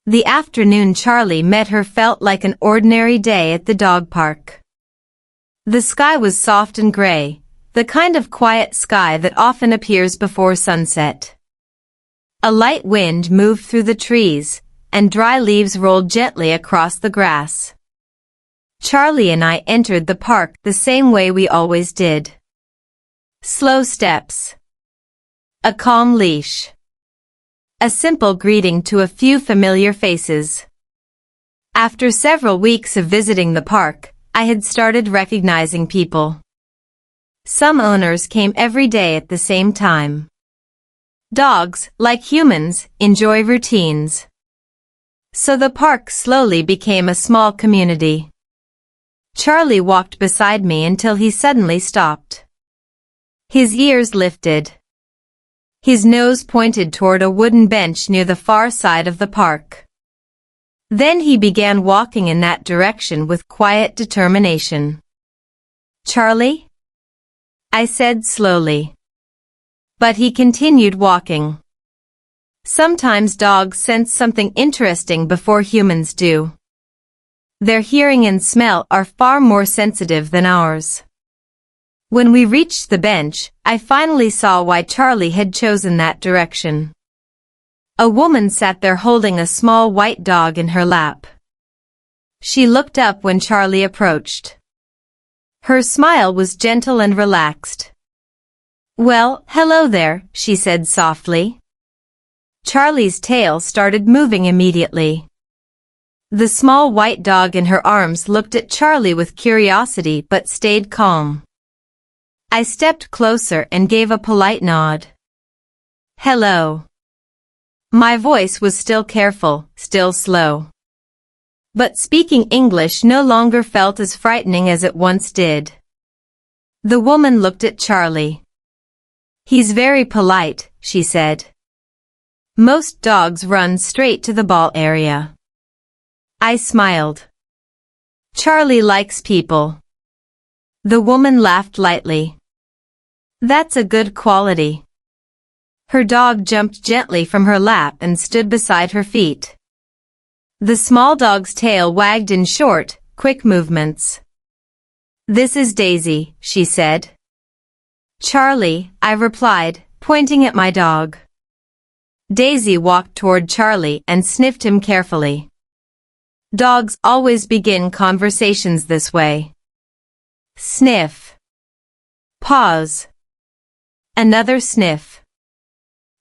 Speaker 1: The afternoon Charlie met her felt like an ordinary day at the dog park. The sky was soft and gray, the kind of quiet sky that often appears before sunset. A light wind moved through the trees, and dry leaves rolled gently across the grass. Charlie and I entered the park the same way we always did. Slow steps. A calm leash. A simple greeting to a few familiar faces. After several weeks of visiting the park, I had started recognizing people. Some owners came every day at the same time. Dogs, like humans, enjoy routines. So the park slowly became a small community. Charlie walked beside me until he suddenly stopped. His ears lifted. His nose pointed toward a wooden bench near the far side of the park. Then he began walking in that direction with quiet determination. "Charlie?" I said slowly. But he continued walking. Sometimes dogs sense something interesting before humans do. Their hearing and smell are far more sensitive than ours. When we reached the bench, I finally saw why Charlie had chosen that direction. A woman sat there holding a small white dog in her lap. She looked up when Charlie approached. Her smile was gentle and relaxed. "Well, hello there," she said softly. Charlie's tail started moving immediately. The small white dog in her arms looked at Charlie with curiosity but stayed calm. I stepped closer and gave a polite nod. "Hello." My voice was still careful, still slow. But speaking English no longer felt as frightening as it once did. The woman looked at Charlie. "He's very polite," she said. "Most dogs run straight to the ball area." I smiled. "Charlie likes people." The woman laughed lightly. "That's a good quality." Her dog jumped gently from her lap and stood beside her feet. The small dog's tail wagged in short, quick movements. "This is Daisy," she said. "Charlie," I replied, pointing at my dog. Daisy walked toward Charlie and sniffed him carefully. Dogs always begin conversations this way. Sniff. Pause. Another sniff.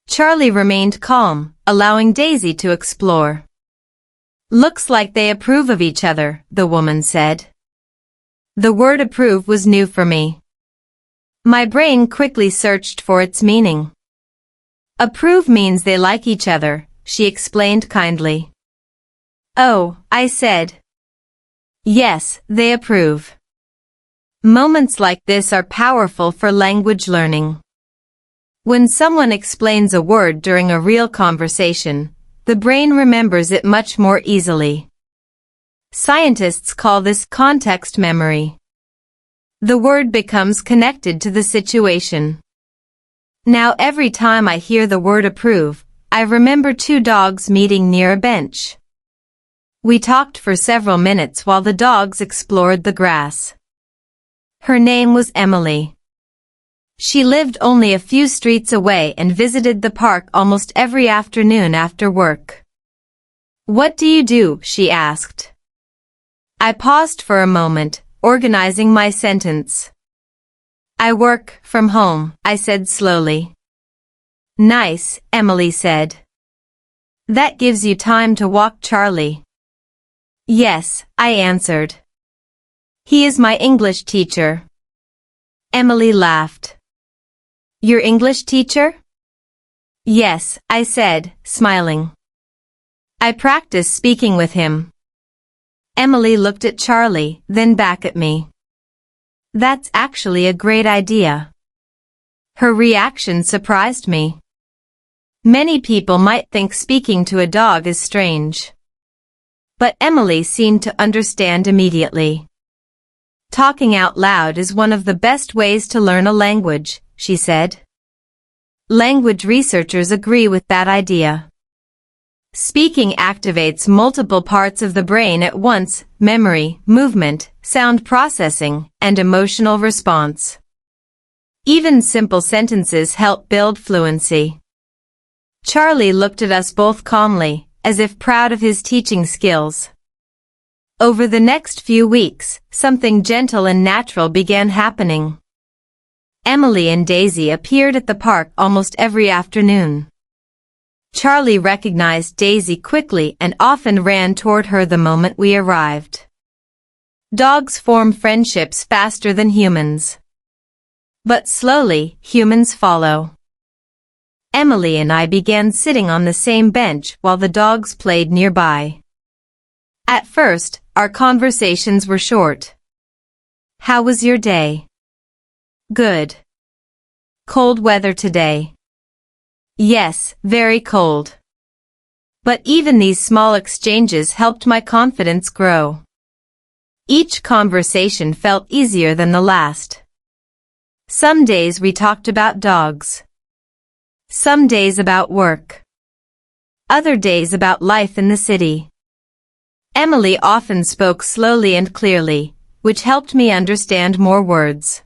Speaker 1: Charlie remained calm, allowing Daisy to explore. "Looks like they approve of each other," the woman said. The word approve was new for me. My brain quickly searched for its meaning. "Approve means they like each other," she explained kindly. "Oh," I said. "Yes, they approve." Moments like this are powerful for language learning. When someone explains a word during a real conversation, the brain remembers it much more easily. Scientists call this context memory. The word becomes connected to the situation. Now every time I hear the word approve, I remember two dogs meeting near a bench. We talked for several minutes while the dogs explored the grass. Her name was Emily. She lived only a few streets away and visited the park almost every afternoon after work. "What do you do?" she asked. I paused for a moment, organizing my sentence. "I work from home," I said slowly. "Nice," Emily said. "That gives you time to walk Charlie." "Yes," I answered. "He is my English teacher." Emily laughed. "Your English teacher?" "Yes," I said, smiling. "I practice speaking with him." Emily looked at Charlie, then back at me. That's actually a great idea. Her reaction surprised me. Many people might think speaking to a dog is strange. But Emily seemed to understand immediately. Talking out loud is one of the best ways to learn a language, she said. Language researchers agree with that idea. Speaking activates multiple parts of the brain at once: memory, movement, sound processing, and emotional response. Even simple sentences help build fluency. Charlie looked at us both calmly, as if proud of his teaching skills. Over the next few weeks, something gentle and natural began happening. Emily and Daisy appeared at the park almost every afternoon. Charlie recognized Daisy quickly and often ran toward her the moment we arrived. Dogs form friendships faster than humans. But slowly, humans follow. Emily and I began sitting on the same bench while the dogs played nearby. At first, our conversations were short. How was your day? Good. Cold weather today. Yes, very cold. But even these small exchanges helped my confidence grow. Each conversation felt easier than the last. Some days we talked about dogs. Some days about work. Other days about life in the city. Emily often spoke slowly and clearly, which helped me understand more words.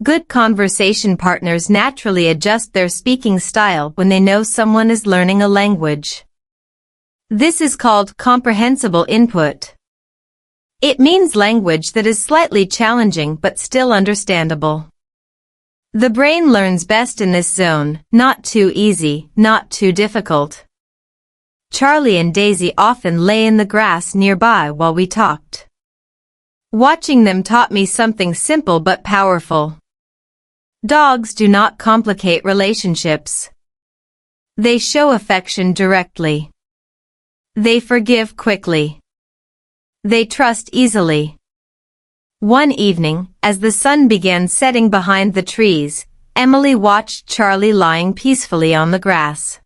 Speaker 1: Good conversation partners naturally adjust their speaking style when they know someone is learning a language. This is called comprehensible input. It means language that is slightly challenging but still understandable. The brain learns best in this zone: not too easy, not too difficult. Charlie and Daisy often lay in the grass nearby while we talked. Watching them taught me something simple but powerful. Dogs do not complicate relationships. They show affection directly. They forgive quickly. They trust easily. One evening, as the sun began setting behind the trees, Emily watched Charlie lying peacefully on the grass.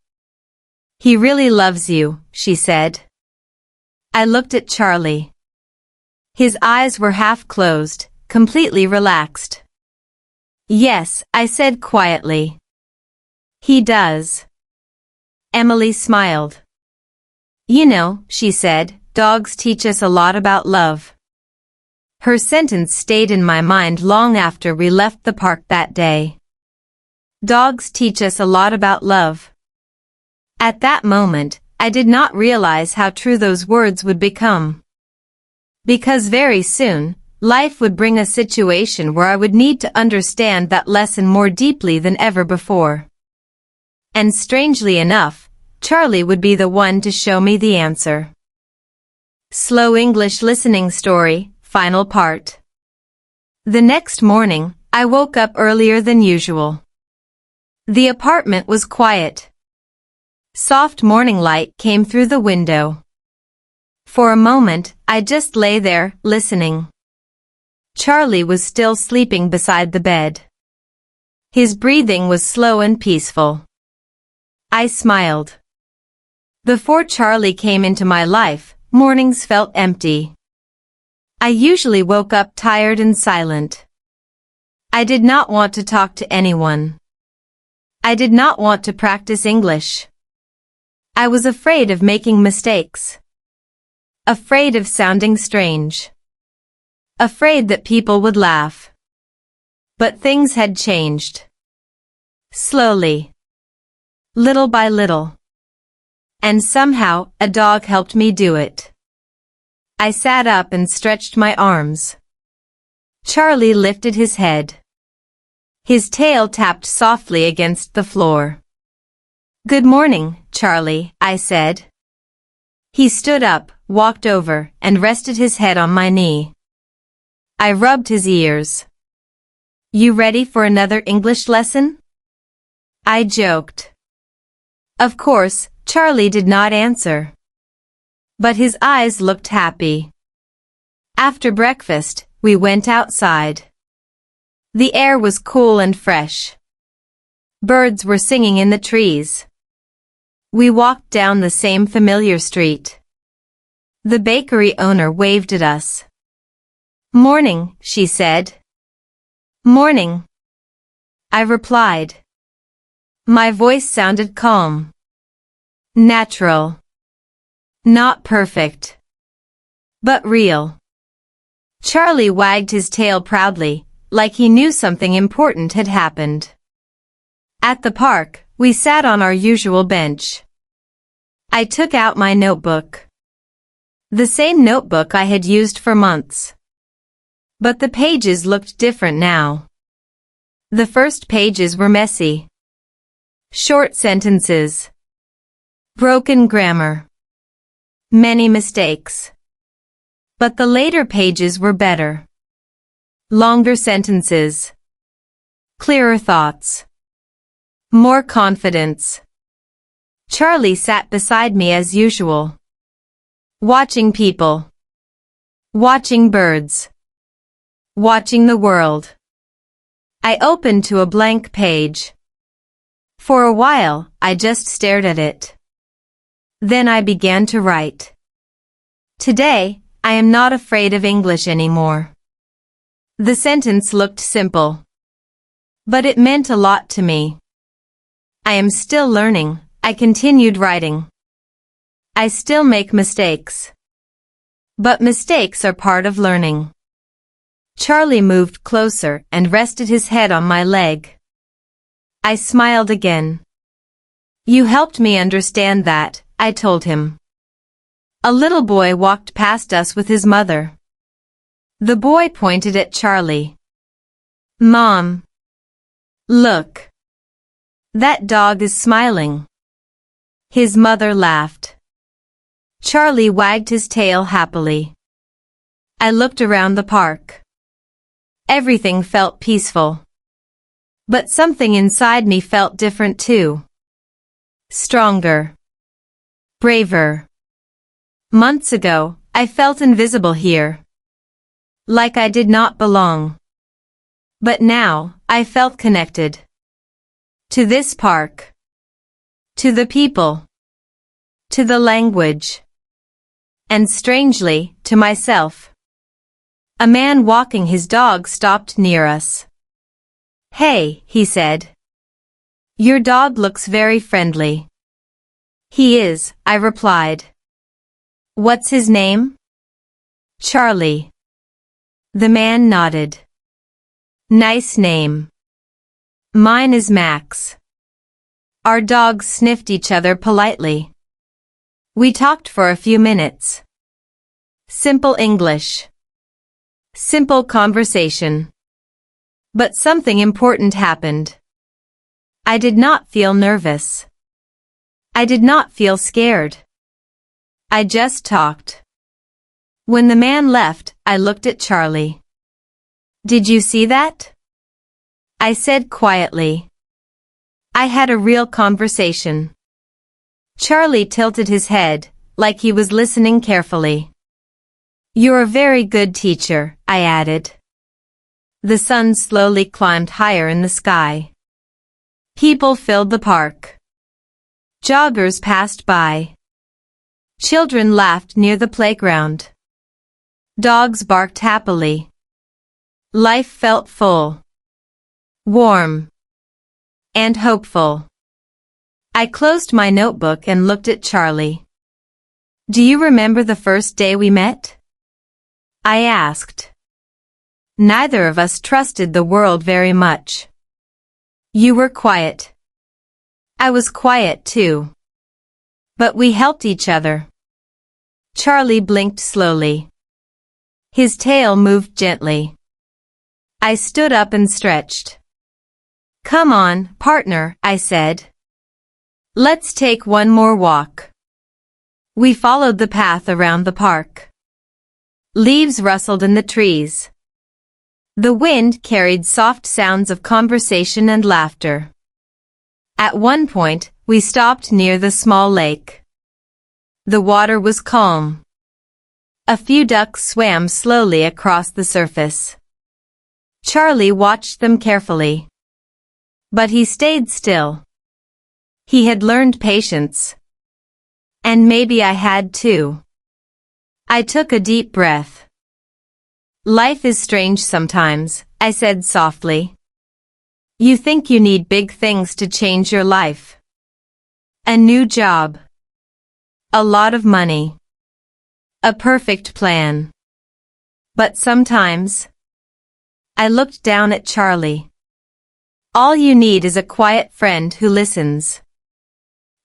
Speaker 1: "He really loves you," she said. I looked at Charlie. His eyes were half closed, completely relaxed. "Yes," I said quietly. "He does." Emily smiled. "You know," she said, "dogs teach us a lot about love." Her sentence stayed in my mind long after we left the park that day. Dogs teach us a lot about love. At that moment, I did not realize how true those words would become. Because very soon, life would bring a situation where I would need to understand that lesson more deeply than ever before. And strangely enough, Charlie would be the one to show me the answer. Slow English listening story, final part. The next morning, I woke up earlier than usual. The apartment was quiet. Soft morning light came through the window. For a moment, I just lay there, listening. Charlie was still sleeping beside the bed. His breathing was slow and peaceful. I smiled. Before Charlie came into my life, mornings felt empty. I usually woke up tired and silent. I did not want to talk to anyone. I did not want to practice English. I was afraid of making mistakes. Afraid of sounding strange. Afraid that people would laugh. But things had changed. Slowly. Little by little. And somehow, a dog helped me do it. I sat up and stretched my arms. Charlie lifted his head. His tail tapped softly against the floor. "Good morning, Charlie," I said. He stood up, walked over, and rested his head on my knee. I rubbed his ears. "You ready for another English lesson?" I joked. Of course, Charlie did not answer. But his eyes looked happy. After breakfast, we went outside. The air was cool and fresh. Birds were singing in the trees. We walked down the same familiar street. The bakery owner waved at us. "Morning," she said. "Morning," I replied. My voice sounded calm. Natural. Not perfect. But real. Charlie wagged his tail proudly, like he knew something important had happened. At the park, we sat on our usual bench. I took out my notebook. The same notebook I had used for months. But the pages looked different now. The first pages were messy. Short sentences. Broken grammar. Many mistakes. But the later pages were better. Longer sentences. Clearer thoughts. More confidence. Charlie sat beside me as usual. Watching people. Watching birds. Watching the world. I opened to a blank page. For a while, I just stared at it. Then I began to write. Today, I am not afraid of English anymore. The sentence looked simple. But it meant a lot to me. I am still learning, I continued writing. I still make mistakes. But mistakes are part of learning. Charlie moved closer and rested his head on my leg. I smiled again. You helped me understand that, I told him. A little boy walked past us with his mother. The boy pointed at Charlie. Mom. Look. That dog is smiling. His mother laughed. Charlie wagged his tail happily. I looked around the park. Everything felt peaceful. But something inside me felt different too. Stronger. Braver. Months ago, I felt invisible here. Like I did not belong. But now, I felt connected. To this park. To the people. To the language. And strangely, to myself. A man walking his dog stopped near us. Hey, he said. Your dog looks very friendly. He is, I replied. What's his name? Charlie. The man nodded. Nice name. Mine is Max. Our dogs sniffed each other politely. We talked for a few minutes. Simple English. Simple conversation. But something important happened. I did not feel nervous. I did not feel scared. I just talked. When the man left, I looked at Charlie. Did you see that? I said quietly. I had a real conversation. Charlie tilted his head, like he was listening carefully. You're a very good teacher, I added. The sun slowly climbed higher in the sky. People filled the park. Joggers passed by. Children laughed near the playground. Dogs barked happily. Life felt full. Warm. And hopeful. I closed my notebook and looked at Charlie. Do you remember the first day we met? I asked. Neither of us trusted the world very much. You were quiet. I was quiet too. But we helped each other. Charlie blinked slowly. His tail moved gently. I stood up and stretched. Come on, partner, I said. Let's take one more walk. We followed the path around the park. Leaves rustled in the trees. The wind carried soft sounds of conversation and laughter. At one point, we stopped near the small lake. The water was calm. A few ducks swam slowly across the surface. Charlie watched them carefully. But he stayed still. He had learned patience. And maybe I had too. I took a deep breath. Life is strange sometimes, I said softly. You think you need big things to change your life. A new job. A lot of money. A perfect plan. But sometimes, I looked down at Charlie. All you need is a quiet friend who listens.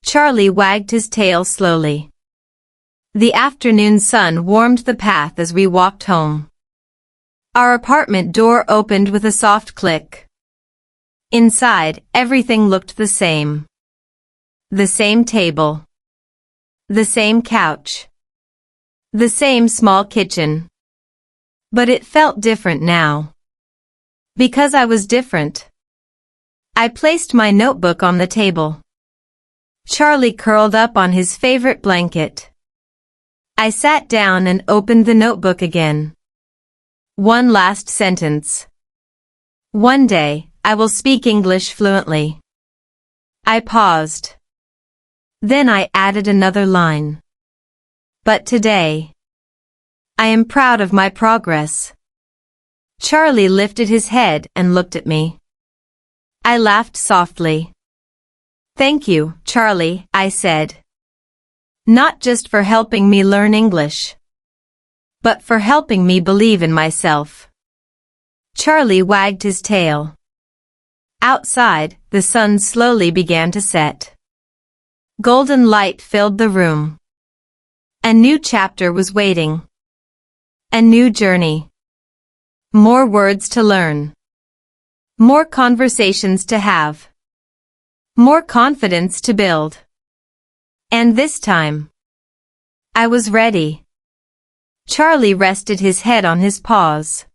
Speaker 1: Charlie wagged his tail slowly. The afternoon sun warmed the path as we walked home. Our apartment door opened with a soft click. Inside, everything looked the same. The same table. The same couch. The same small kitchen. But it felt different now. Because I was different. I placed my notebook on the table. Charlie curled up on his favorite blanket. I sat down and opened the notebook again. One last sentence. One day, I will speak English fluently. I paused. Then I added another line. But today, I am proud of my progress. Charlie lifted his head and looked at me. I laughed softly. Thank you, Charlie, I said. Not just for helping me learn English, but for helping me believe in myself. Charlie wagged his tail. Outside, the sun slowly began to set. Golden light filled the room. A new chapter was waiting. A new journey. More words to learn. More conversations to have. More confidence to build. And this time, I was ready. Charlie rested his head on his paws.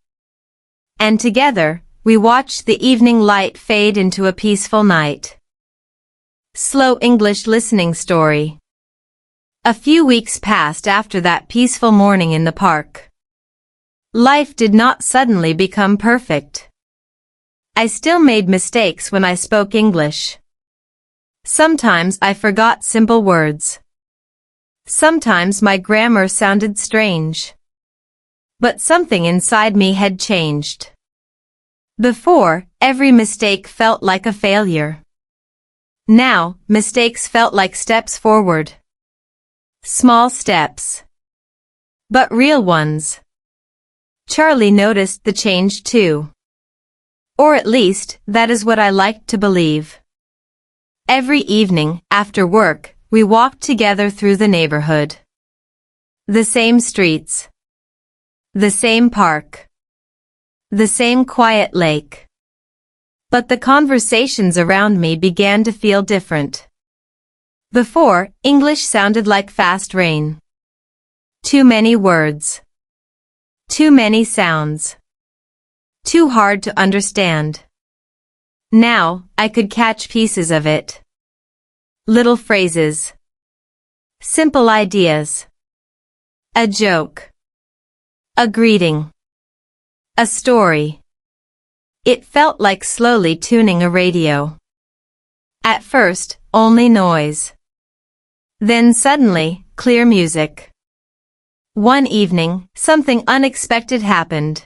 Speaker 1: And together, we watched the evening light fade into a peaceful night. Slow English listening story. A few weeks passed after that peaceful morning in the park. Life did not suddenly become perfect. I still made mistakes when I spoke English. Sometimes I forgot simple words. Sometimes my grammar sounded strange. But something inside me had changed. Before, every mistake felt like a failure. Now, mistakes felt like steps forward. Small steps. But real ones. Charlie noticed the change too. Or at least, that is what I liked to believe. Every evening, after work, we walked together through the neighborhood. The same streets. The same park. The same quiet lake. But the conversations around me began to feel different. Before, English sounded like fast rain. Too many words. Too many sounds. Too hard to understand. Now, I could catch pieces of it. Little phrases. Simple ideas. A joke. A greeting. A story. It felt like slowly tuning a radio. At first, only noise. Then suddenly, clear music. One evening, something unexpected happened.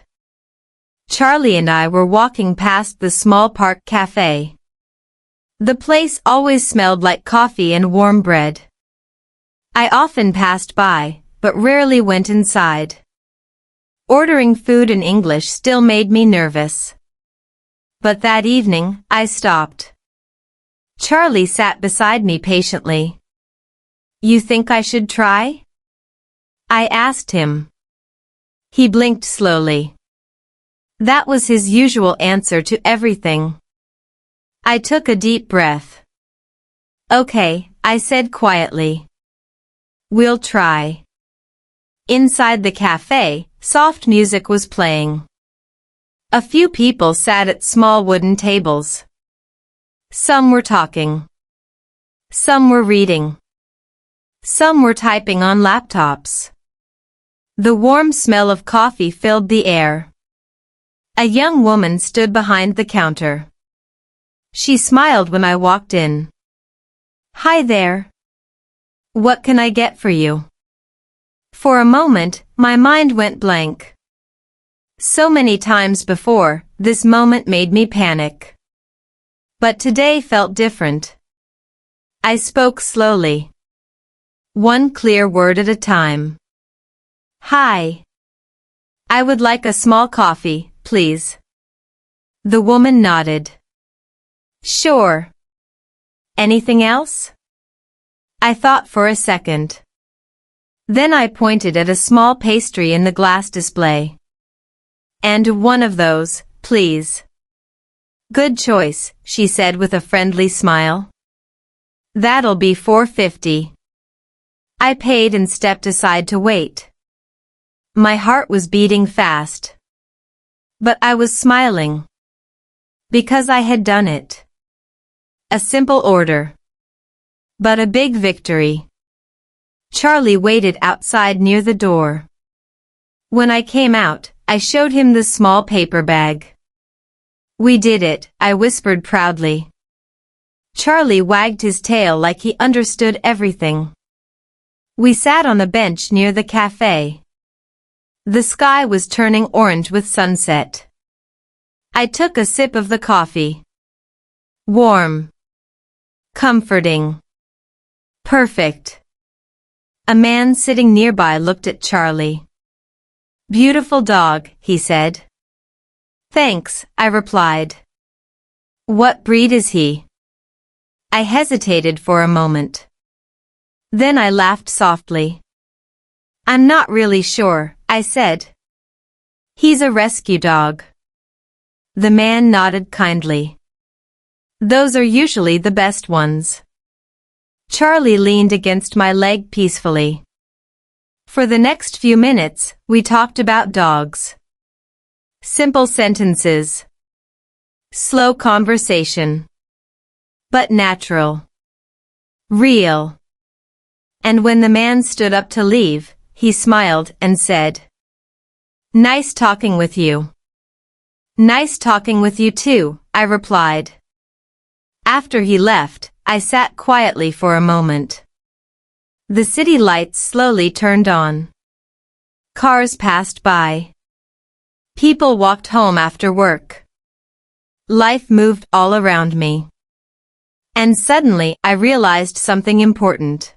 Speaker 1: Charlie and I were walking past the small park cafe. The place always smelled like coffee and warm bread. I often passed by, but rarely went inside. Ordering food in English still made me nervous. But that evening, I stopped. Charlie sat beside me patiently. You think I should try? I asked him. He blinked slowly. That was his usual answer to everything. I took a deep breath. Okay, I said quietly. We'll try. Inside the cafe, soft music was playing. A few people sat at small wooden tables. Some were talking. Some were reading. Some were typing on laptops. The warm smell of coffee filled the air. A young woman stood behind the counter. She smiled when I walked in. "Hi there. What can I get for you?" For a moment, my mind went blank. So many times before, this moment made me panic. But today felt different. I spoke slowly. One clear word at a time. "Hi. I would like a small coffee, please." The woman nodded. "Sure. Anything else?" I thought for a second. Then I pointed at a small pastry in the glass display. "And one of those, please." "Good choice," she said with a friendly smile. "That'll be $4.50. I paid and stepped aside to wait. My heart was beating fast. But I was smiling. Because I had done it. A simple order. But a big victory. Charlie waited outside near the door. When I came out, I showed him the small paper bag. "We did it," I whispered proudly. Charlie wagged his tail like he understood everything. We sat on a bench near the cafe. The sky was turning orange with sunset. I took a sip of the coffee. Warm. Comforting. Perfect. A man sitting nearby looked at Charlie. "Beautiful dog," he said. "Thanks," I replied. "What breed is he?" I hesitated for a moment. Then I laughed softly. "I'm not really sure," I said. "He's a rescue dog." The man nodded kindly. "Those are usually the best ones." Charlie leaned against my leg peacefully. For the next few minutes, we talked about dogs. Simple sentences. Slow conversation. But natural. Real. And when the man stood up to leave, he smiled and said, "Nice talking with you." "Nice talking with you too," I replied. After he left, I sat quietly for a moment. The city lights slowly turned on. Cars passed by. People walked home after work. Life moved all around me. And suddenly I realized something important.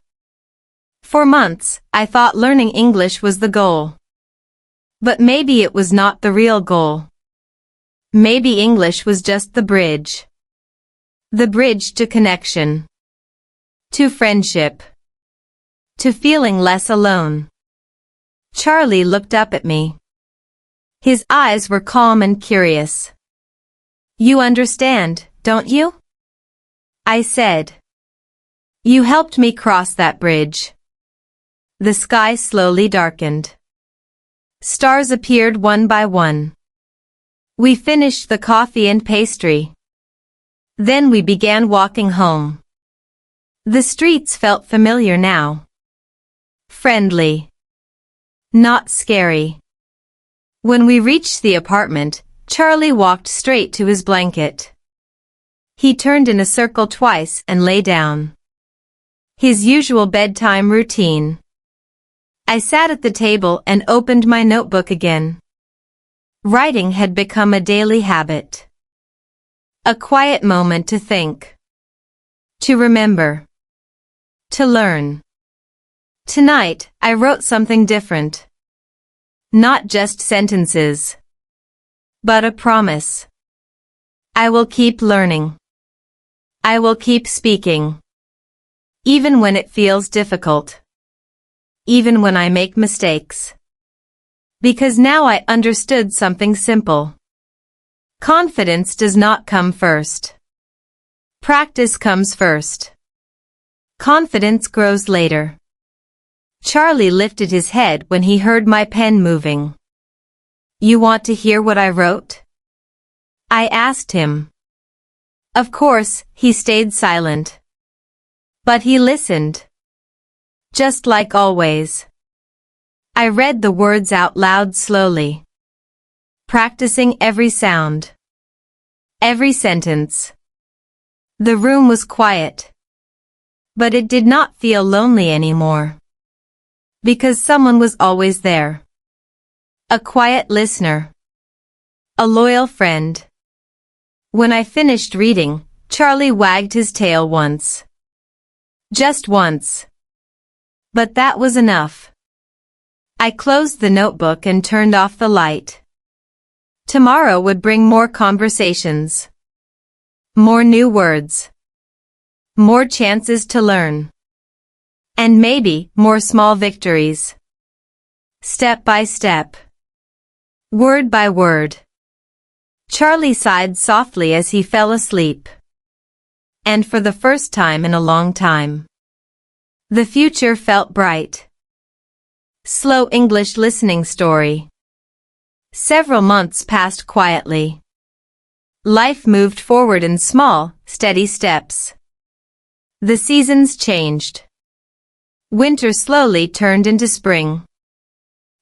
Speaker 1: For months, I thought learning English was the goal. But maybe it was not the real goal. Maybe English was just the bridge. The bridge to connection. To friendship. To feeling less alone. Charlie looked up at me. His eyes were calm and curious. "You understand, don't you?" I said. "You helped me cross that bridge." The sky slowly darkened. Stars appeared one by one. We finished the coffee and pastry. Then we began walking home. The streets felt familiar now. Friendly. Not scary. When we reached the apartment, Charlie walked straight to his blanket. He turned in a circle twice and lay down. His usual bedtime routine. I sat at the table and opened my notebook again. Writing had become a daily habit. A quiet moment to think. To remember. To learn. Tonight, I wrote something different. Not just sentences. But a promise. I will keep learning. I will keep speaking. Even when it feels difficult. Even when I make mistakes. Because now I understood something simple. Confidence does not come first. Practice comes first. Confidence grows later. Charlie lifted his head when he heard my pen moving. "You want to hear what I wrote?" I asked him. Of course, he stayed silent. But he listened. Just like always. I read the words out loud slowly. practicing every sound, every sentence. The room was quiet, but it did not feel lonely anymore, because someone was always there. A quiet listener, a loyal friend. When I finished reading, Charlie wagged his tail once. Just once. But that was enough. I closed the notebook and turned off the light. Tomorrow would bring more conversations, more new words, more chances to learn, and maybe more small victories. Step by step, word by word. Charlie sighed softly as he fell asleep. And for the first time in a long time, the future felt bright. Slow English listening story. Several months passed quietly. Life moved forward in small, steady steps. The seasons changed. Winter slowly turned into spring.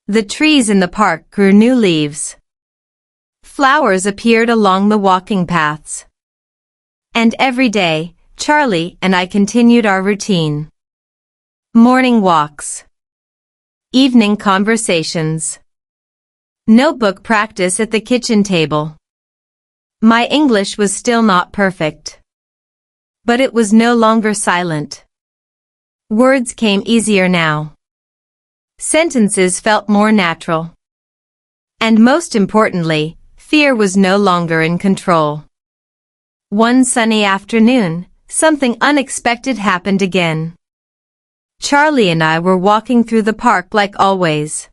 Speaker 1: The trees in the park grew new leaves. Flowers appeared along the walking paths. And every day, Charlie and I continued our routine. Morning walks. Evening conversations. Notebook practice at the kitchen table. My English was still not perfect. But it was no longer silent. Words came easier now. Sentences felt more natural. And most importantly, fear was no longer in control. One sunny afternoon, something unexpected happened again. Charlie and I were walking through the park like always.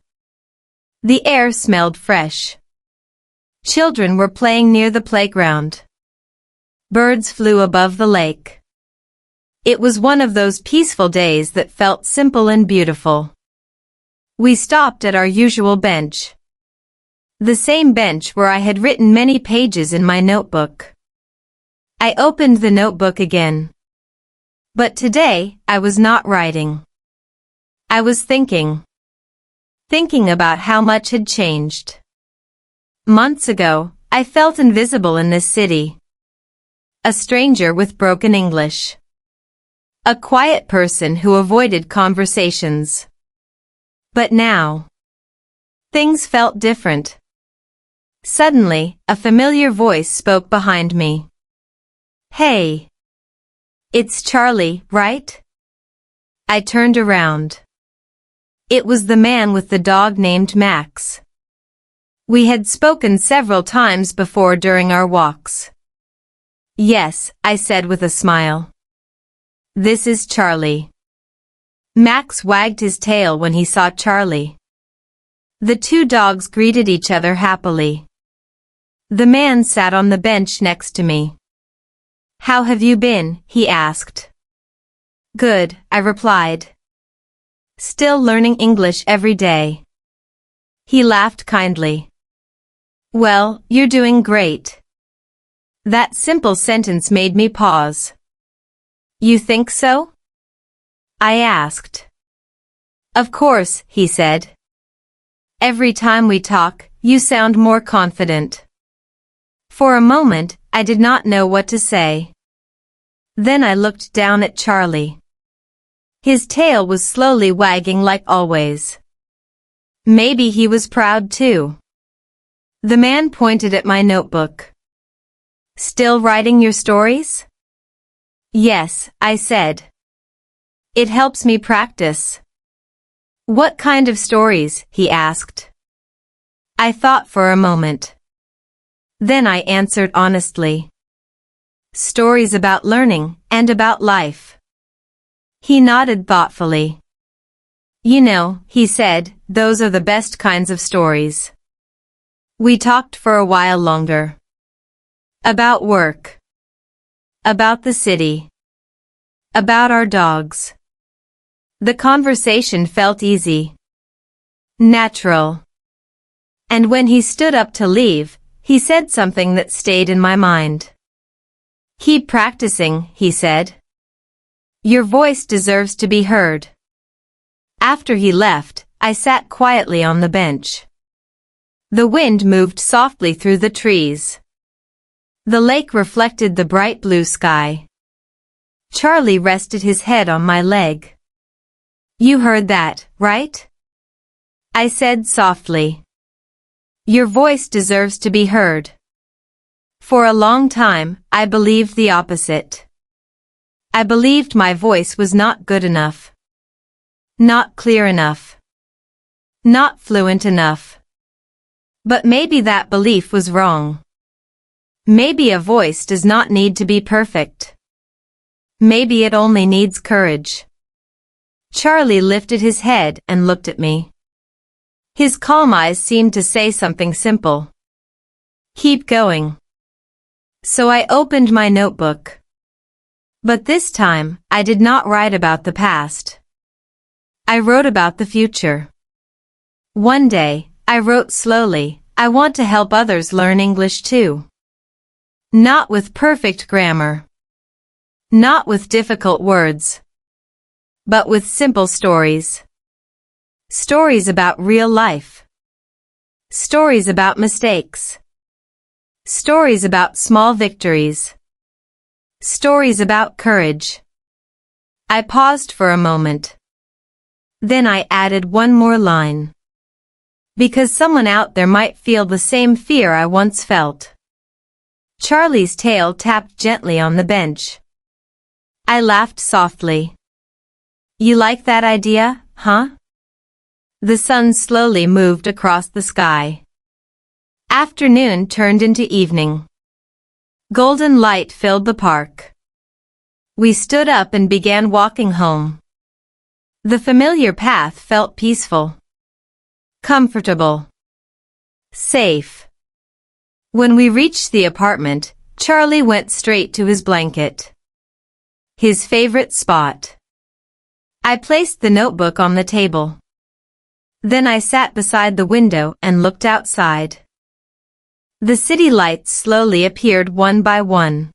Speaker 1: The air smelled fresh. Children were playing near the playground. Birds flew above the lake. It was one of those peaceful days that felt simple and beautiful. We stopped at our usual bench. The same bench where I had written many pages in my notebook. I opened the notebook again. But today, I was not writing. I was thinking. Thinking about how much had changed. Months ago, I felt invisible in this city. A stranger with broken English. A quiet person who avoided conversations. But now, things felt different. Suddenly, a familiar voice spoke behind me. Hey. It's Charlie, right? I turned around. It was the man with the dog named Max. We had spoken several times before during our walks. Yes, I said with a smile. This is Charlie. Max wagged his tail when he saw Charlie. The two dogs greeted each other happily. The man sat on the bench next to me. How have you been? He asked. Good, I replied. Still learning English every day. He laughed kindly. Well, you're doing great. That simple sentence made me pause. You think so? I asked. Of course, he said. Every time we talk, you sound more confident. For a moment, I did not know what to say. Then I looked down at Charlie. His tail was slowly wagging like always. Maybe he was proud too. The man pointed at my notebook. Still writing your stories? Yes, I said. It helps me practice. What kind of stories? He asked. I thought for a moment. Then I answered honestly. Stories about learning and about life. He nodded thoughtfully. You know, he said, those are the best kinds of stories. We talked for a while longer. About work. About the city. About our dogs. The conversation felt easy. Natural. And when he stood up to leave, he said something that stayed in my mind. Keep practicing, he said. Your voice deserves to be heard. After he left, I sat quietly on the bench. The wind moved softly through the trees. The lake reflected the bright blue sky. Charlie rested his head on my leg. "You heard that, right?" I said softly. "Your voice deserves to be heard." For a long time, I believed the opposite. I believed my voice was not good enough. Not clear enough. Not fluent enough. But maybe that belief was wrong. Maybe a voice does not need to be perfect. Maybe it only needs courage. Charlie lifted his head and looked at me. His calm eyes seemed to say something simple. "Keep going." So I opened my notebook. But this time, I did not write about the past. I wrote about the future. One day, I wrote slowly, "I want to help others learn English too. Not with perfect grammar. Not with difficult words. But with simple stories. Stories about real life. Stories about mistakes. Stories about small victories. Stories about courage." I paused for a moment. Then I added one more line. Because someone out there might feel the same fear I once felt. Charlie's tail tapped gently on the bench. I laughed softly. "You like that idea, huh?" The sun slowly moved across the sky. Afternoon turned into evening. Golden light filled the park. We stood up and began walking home. The familiar path felt peaceful. Comfortable. Safe. When we reached the apartment, Charlie went straight to his blanket. His favorite spot. I placed the notebook on the table. Then I sat beside the window and looked outside. The city lights slowly appeared one by one.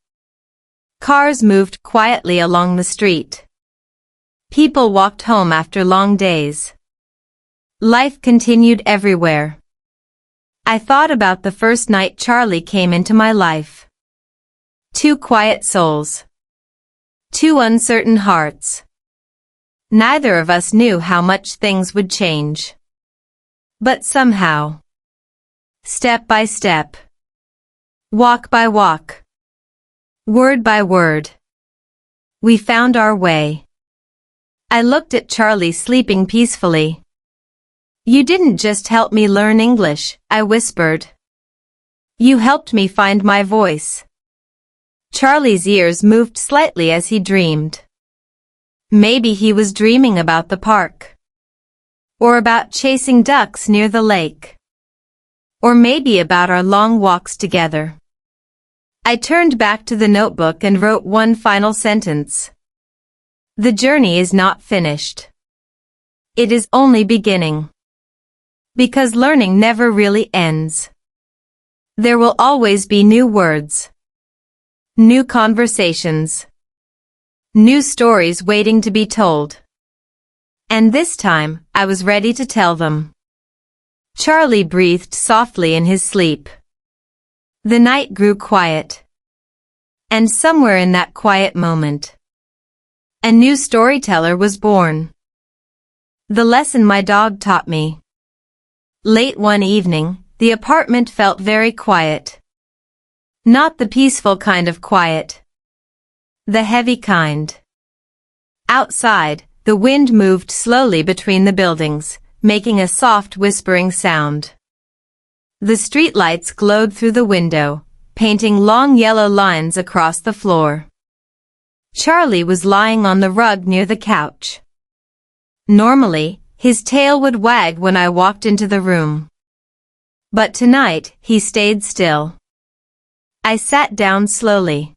Speaker 1: Cars moved quietly along the street. People walked home after long days. Life continued everywhere. I thought about the first night Charlie came into my life. Two quiet souls. Two uncertain hearts. Neither of us knew how much things would change. But somehow, step by step, walk by walk, word by word, we found our way. I looked at Charlie sleeping peacefully. "You didn't just help me learn English," I whispered. "You helped me find my voice." Charlie's ears moved slightly as he dreamed. Maybe he was dreaming about the park. Or about chasing ducks near the lake. Or maybe about our long walks together. I turned back to the notebook and wrote one final sentence. The journey is not finished. It is only beginning. Because learning never really ends. There will always be new words. New conversations. New stories waiting to be told. And this time, I was ready to tell them. Charlie breathed softly in his sleep. The night grew quiet. And somewhere in that quiet moment, a new storyteller was born. The lesson my dog taught me. Late one evening, the apartment felt very quiet. Not the peaceful kind of quiet. The heavy kind. Outside, the wind moved slowly between the buildings, making a soft whispering sound. The streetlights glowed through the window, painting long yellow lines across the floor. Charlie was lying on the rug near the couch. Normally, his tail would wag when I walked into the room. But tonight, he stayed still. I sat down slowly.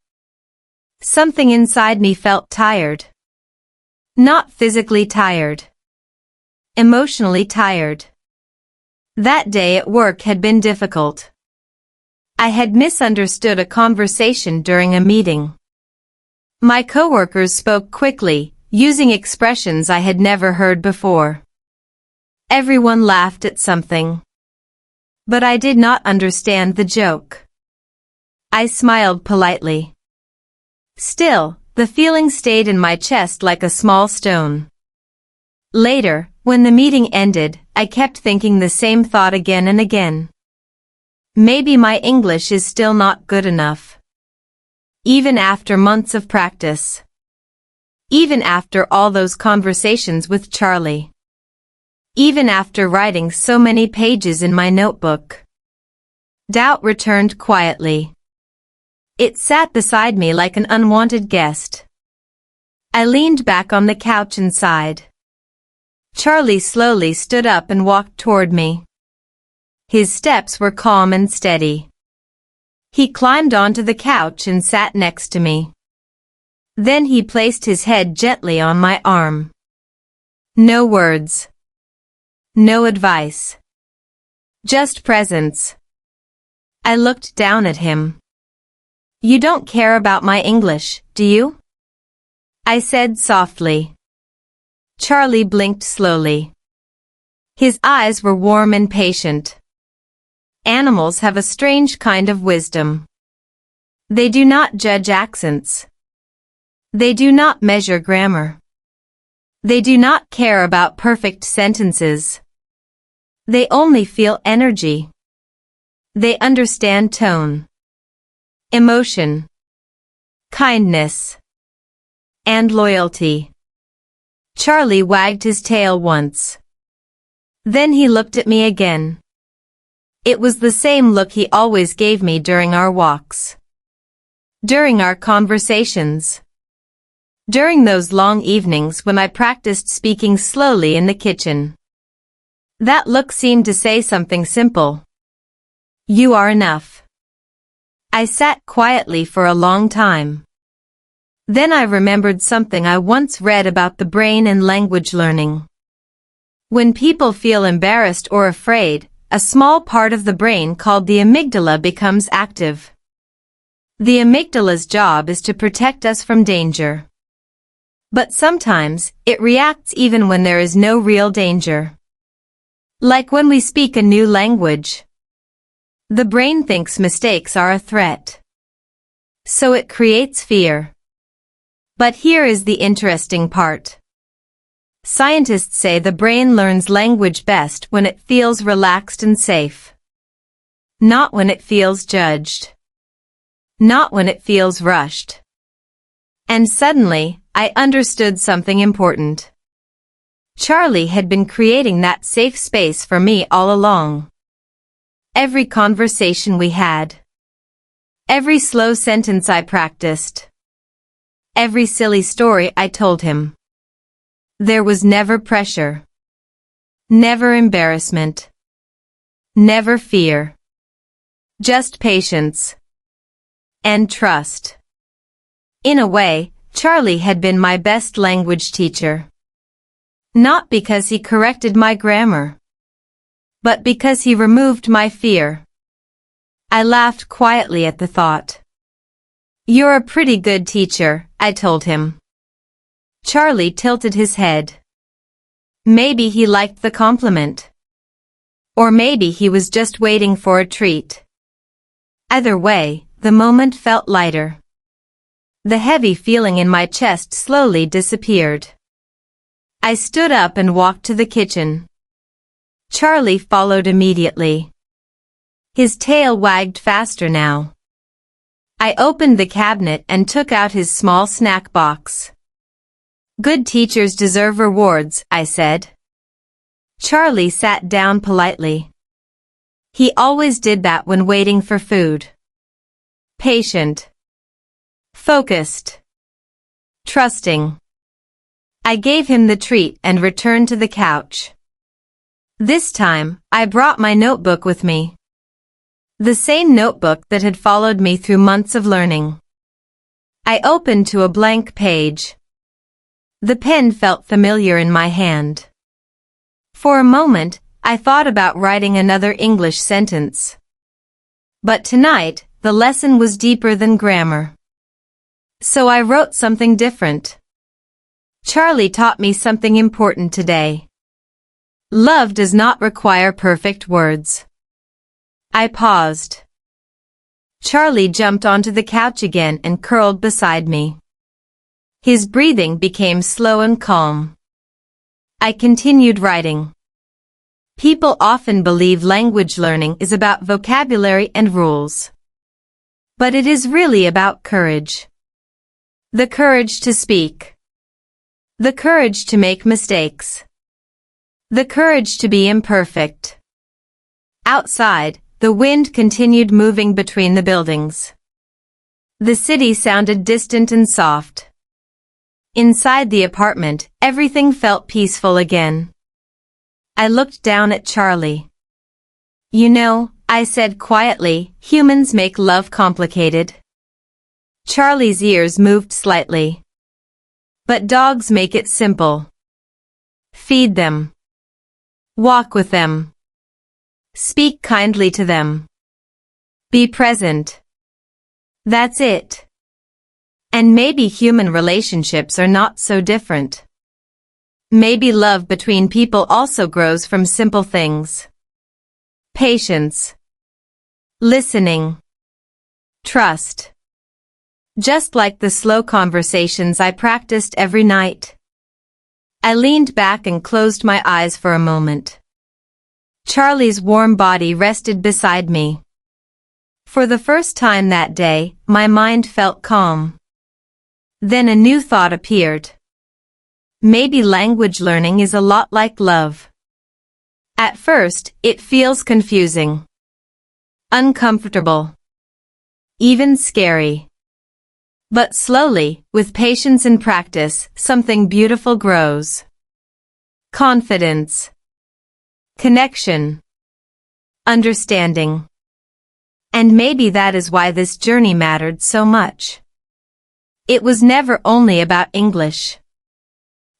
Speaker 1: Something inside me felt tired. Not physically tired. Emotionally tired. That day at work had been difficult. I had misunderstood a conversation during a meeting. My coworkers spoke quickly, using expressions I had never heard before. Everyone laughed at something. But I did not understand the joke. I smiled politely. Still, the feeling stayed in my chest like a small stone. Later, when the meeting ended, I kept thinking the same thought again and again. Maybe my English is still not good enough. Even after months of practice. Even after all those conversations with Charlie. Even after writing so many pages in my notebook. Doubt returned quietly. It sat beside me like an unwanted guest. I leaned back on the couch and sighed. Charlie slowly stood up and walked toward me. His steps were calm and steady. He climbed onto the couch and sat next to me. Then he placed his head gently on my arm. No words. No advice. Just presence. I looked down at him. You don't care about my English, do you? I said softly. Charlie blinked slowly. His eyes were warm and patient. Animals have a strange kind of wisdom. They do not judge accents. They do not measure grammar. They do not care about perfect sentences. They only feel energy. They understand tone, emotion, kindness, and loyalty. Charlie wagged his tail once. Then he looked at me again. It was the same look he always gave me during our walks. During our conversations. During those long evenings when I practiced speaking slowly in the kitchen. That look seemed to say something simple. You are enough. I sat quietly for a long time. Then I remembered something I once read about the brain and language learning. When people feel embarrassed or afraid, a small part of the brain called the amygdala becomes active. The amygdala's job is to protect us from danger. But sometimes, it reacts even when there is no real danger. Like when we speak a new language. The brain thinks mistakes are a threat. So it creates fear. But here is the interesting part. Scientists say the brain learns language best when it feels relaxed and safe. Not when it feels judged. Not when it feels rushed. And suddenly, I understood something important. Charlie had been creating that safe space for me all along. Every conversation we had. Every slow sentence I practiced. Every silly story I told him. There was never pressure. Never embarrassment. Never fear. Just patience. And trust. In a way, Charlie had been my best language teacher. Not because he corrected my grammar. But because he removed my fear. I laughed quietly at the thought. You're a pretty good teacher, I told him. Charlie tilted his head. Maybe he liked the compliment. Or maybe he was just waiting for a treat. Either way, the moment felt lighter. The heavy feeling in my chest slowly disappeared. I stood up and walked to the kitchen. Charlie followed immediately. His tail wagged faster now. I opened the cabinet and took out his small snack box. Good teachers deserve rewards, I said. Charlie sat down politely. He always did that when waiting for food. Patient. Focused. Trusting. I gave him the treat and returned to the couch. This time, I brought my notebook with me. The same notebook that had followed me through months of learning. I opened to a blank page. The pen felt familiar in my hand. For a moment, I thought about writing another English sentence. But tonight, the lesson was deeper than grammar. So I wrote something different. Charlie taught me something important today. Love does not require perfect words. I paused. Charlie jumped onto the couch again and curled beside me. His breathing became slow and calm. I continued writing. People often believe language learning is about vocabulary and rules. But it is really about courage. The courage to speak. The courage to make mistakes. The courage to be imperfect. Outside, the wind continued moving between the buildings. The city sounded distant and soft. Inside the apartment, everything felt peaceful again. I looked down at Charlie. You know, I said quietly, humans make love complicated. Charlie's ears moved slightly. But dogs make it simple. Feed them. Walk with them. Speak kindly to them. Be present. That's it. And maybe human relationships are not so different. Maybe love between people also grows from simple things. Patience. Listening. Trust. Just like the slow conversations I practiced every night. I leaned back and closed my eyes for a moment. Charlie's warm body rested beside me. For the first time that day, my mind felt calm. Then a new thought appeared. Maybe language learning is a lot like love. At first, it feels confusing, uncomfortable, even scary. But slowly, with patience and practice, something beautiful grows. Confidence, connection, understanding. And maybe that is why this journey mattered so much. It was never only about English.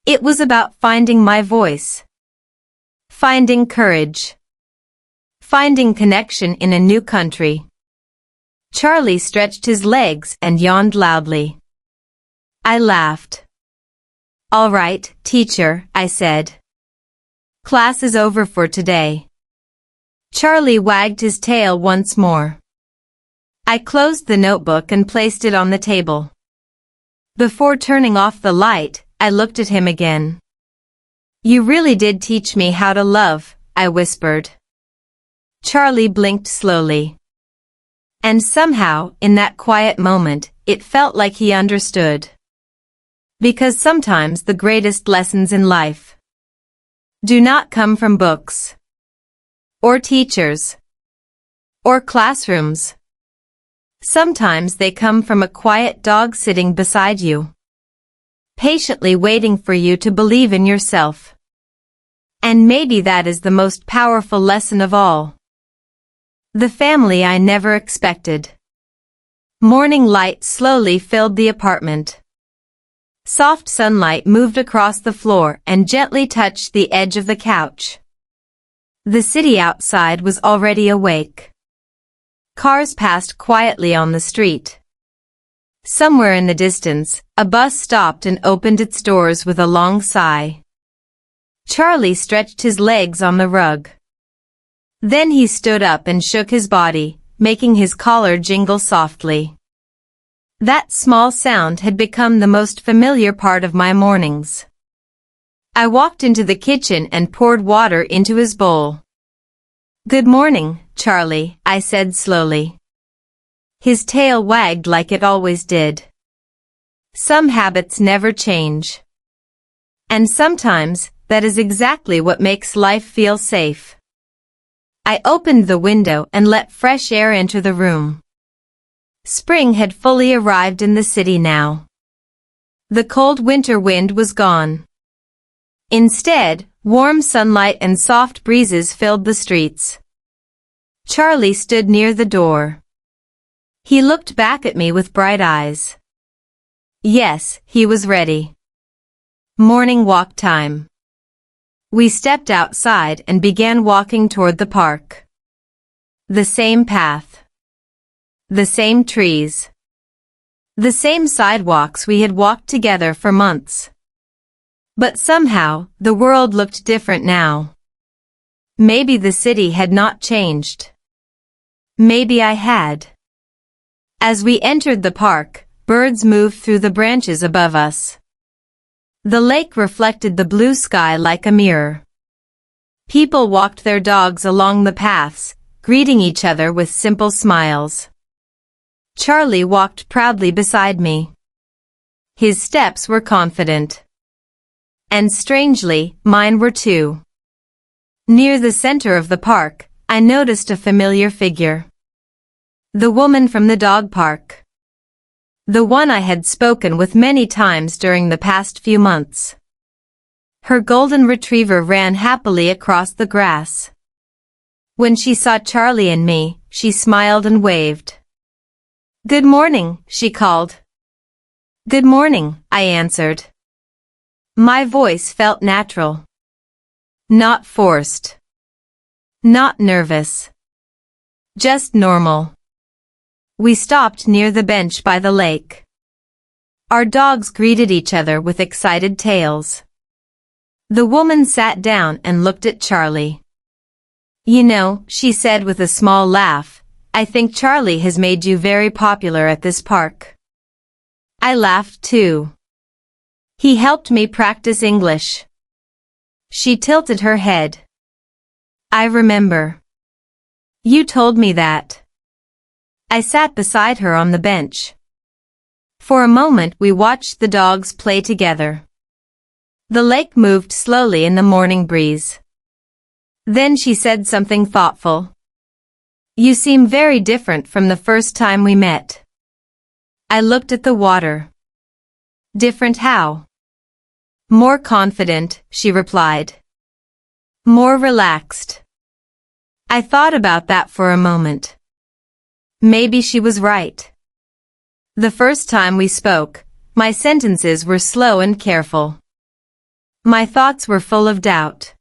Speaker 1: It was about finding my voice. Finding courage. Finding connection in a new country. Charlie stretched his legs and yawned loudly. I laughed. All right, teacher, I said. Class is over for today. Charlie wagged his tail once more. I closed the notebook and placed it on the table. Before turning off the light, I looked at him again. You really did teach me how to love, I whispered. Charlie blinked slowly. And somehow, in that quiet moment, it felt like he understood. Because sometimes the greatest lessons in life do not come from books, or teachers, or classrooms. Sometimes they come from a quiet dog sitting beside you, patiently waiting for you to believe in yourself. And maybe that is the most powerful lesson of all. The family I never expected. Morning light slowly filled the apartment. Soft sunlight moved across the floor and gently touched the edge of the couch. The city outside was already awake. Cars passed quietly on the street. Somewhere in the distance, a bus stopped and opened its doors with a long sigh. Charlie stretched his legs on the rug. Then he stood up and shook his body, making his collar jingle softly. That small sound had become the most familiar part of my mornings. I walked into the kitchen and poured water into his bowl. Good morning, Charlie, I said slowly. His tail wagged like it always did. Some habits never change. And sometimes, that is exactly what makes life feel safe. I opened the window and let fresh air enter the room. Spring had fully arrived in the city now. The cold winter wind was gone. Instead, warm sunlight and soft breezes filled the streets. Charlie stood near the door. He looked back at me with bright eyes. Yes, he was ready. Morning walk time. We stepped outside and began walking toward the park. The same path. The same trees. The same sidewalks we had walked together for months. But somehow, the world looked different now. Maybe the city had not changed. Maybe I had. As we entered the park, birds moved through the branches above us. The lake reflected the blue sky like a mirror. People walked their dogs along the paths, greeting each other with simple smiles. Charlie walked proudly beside me. His steps were confident. And strangely, mine were too. Near the center of the park, I noticed a familiar figure. The woman from the dog park. The one I had spoken with many times during the past few months. Her golden retriever ran happily across the grass. When she saw Charlie and me, she smiled and waved. "Good morning," she called. "Good morning," I answered. My voice felt natural. Not forced. Not nervous. Just normal. We stopped near the bench by the lake. Our dogs greeted each other with excited tails. The woman sat down and looked at Charlie. "You know," she said with a small laugh, "I think Charlie has made you very popular at this park." I laughed too. "He helped me practice English." She tilted her head. "I remember. You told me that." I sat beside her on the bench. For a moment we watched the dogs play together. The lake moved slowly in the morning breeze. Then she said something thoughtful. "You seem very different from the first time we met." I looked at the water. "Different how?" "More confident," she replied. "More relaxed." I thought about that for a moment. Maybe she was right. The first time we spoke, my sentences were slow and careful. My thoughts were full of doubt.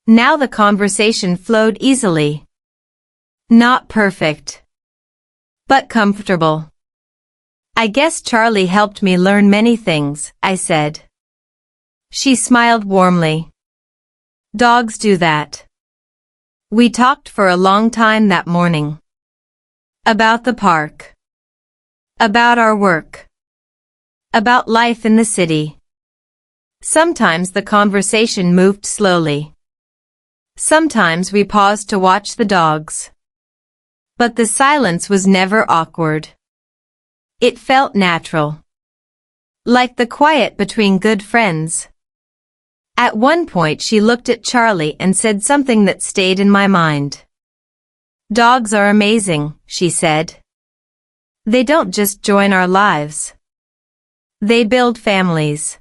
Speaker 1: Now the conversation flowed easily. Not perfect, but comfortable. "I guess Charlie helped me learn many things," I said. She smiled warmly. "Dogs do that." We talked for a long time that morning. About the park. About our work. About life in the city. Sometimes the conversation moved slowly. Sometimes we paused to watch the dogs. But the silence was never awkward. It felt natural. Like the quiet between good friends. At one point she looked at Charlie and said something that stayed in my mind. "Dogs are amazing," she said. "They don't just join our lives. They build families."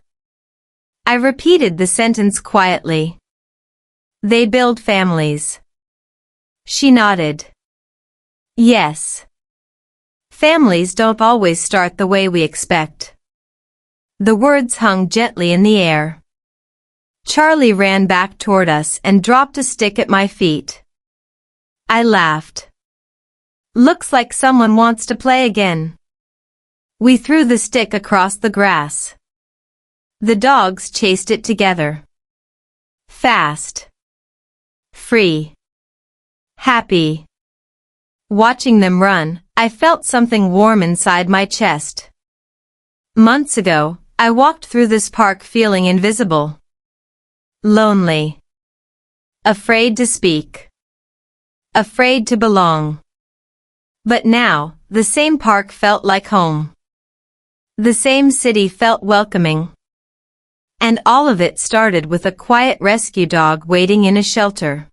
Speaker 1: I repeated the sentence quietly. "They build families." She nodded. "Yes. Families don't always start the way we expect." The words hung gently in the air. Charlie ran back toward us and dropped a stick at my feet. I laughed. "Looks like someone wants to play again." We threw the stick across the grass. The dogs chased it together. Fast. Free. Happy. Watching them run, I felt something warm inside my chest. Months ago, I walked through this park feeling invisible. Lonely. Afraid to speak. Afraid to belong. But now, the same park felt like home. The same city felt welcoming. And all of it started with a quiet rescue dog waiting in a shelter.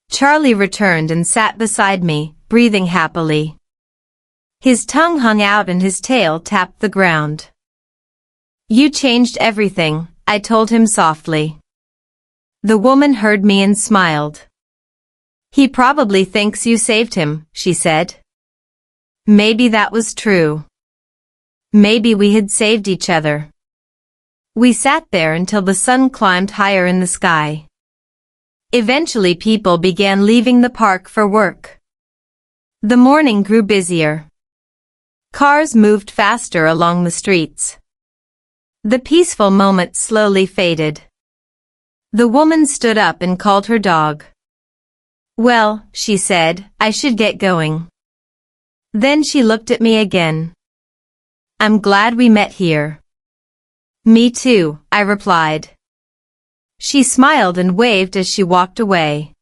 Speaker 1: Charlie returned and sat beside me, breathing happily. His tongue hung out and his tail tapped the ground. "You changed everything," I told him softly. The woman heard me and smiled. "He probably thinks you saved him," she said. Maybe that was true. Maybe we had saved each other. We sat there until the sun climbed higher in the sky. Eventually people began leaving the park for work. The morning grew busier. Cars moved faster along the streets. The peaceful moment slowly faded. The woman stood up and called her dog. Well, she said, I should get going. Then she looked at me again. I'm glad we met here. Me too, I replied. She smiled and waved as she walked away.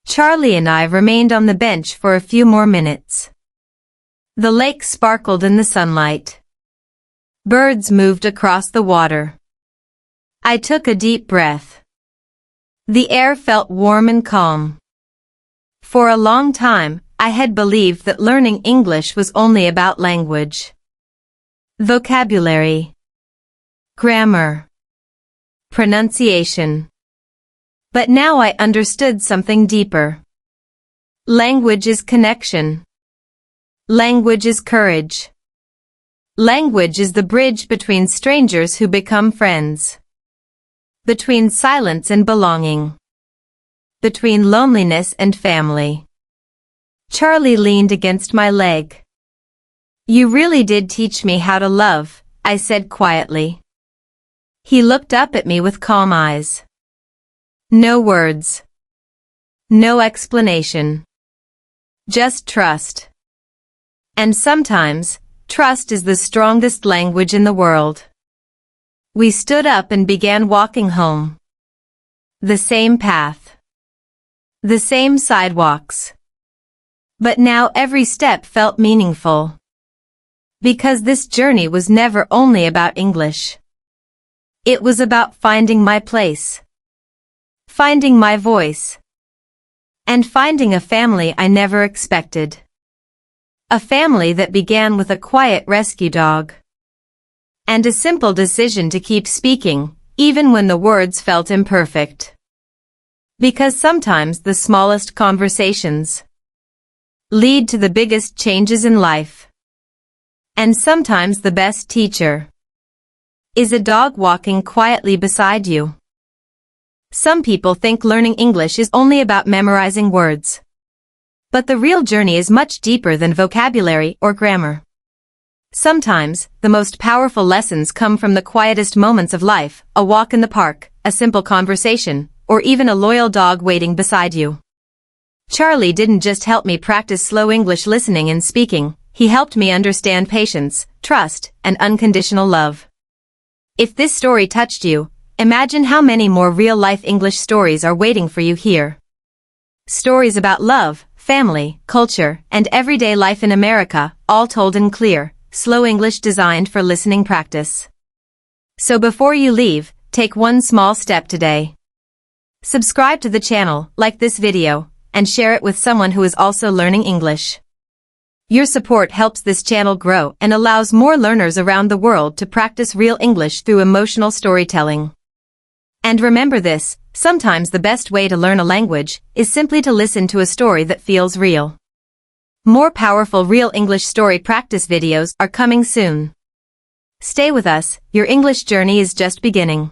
Speaker 1: Charlie and I remained on the bench for a few more minutes. The lake sparkled in the sunlight. Birds moved across the water. I took a deep breath. The air felt warm and calm. For a long time, I had believed that learning English was only about language, vocabulary, grammar, pronunciation. But now I understood something deeper. Language is connection. Language is courage. Language is the bridge between strangers who become friends. Between silence and belonging. Between loneliness and family. Charlie leaned against my leg. You really did teach me how to love, I said quietly. He looked up at me with calm eyes. No words. No explanation. Just trust. And sometimes, trust is the strongest language in the world. We stood up and began walking home. The same path. The same sidewalks. But now every step felt meaningful. Because this journey was never only about English. It was about finding my place. Finding my voice. And finding a family I never expected. A family that began with a quiet rescue dog. And a simple decision to keep speaking, even when the words felt imperfect. Because sometimes the smallest conversations lead to the biggest changes in life. And sometimes the best teacher is a dog walking quietly beside you. Some people think learning English is only about memorizing words. But the real journey is much deeper than vocabulary or grammar. Sometimes, the most powerful lessons come from the quietest moments of life, a walk in the park, a simple conversation, or even a loyal dog waiting beside you. Charlie didn't just help me practice slow English listening and speaking, he helped me understand patience, trust, and unconditional love. If this story touched you, imagine how many more real-life English stories are waiting for you here. Stories about love, family, culture, and everyday life in America, all told in clear, slow English designed for listening practice. So before you leave, take one small step today. Subscribe to the channel, like this video, and share it with someone who is also learning English. Your support helps this channel grow and allows more learners around the world to practice real English through emotional storytelling. And remember this, sometimes the best way to learn a language is simply to listen to a story that feels real. More powerful real English story practice videos are coming soon. Stay with us, your English journey is just beginning.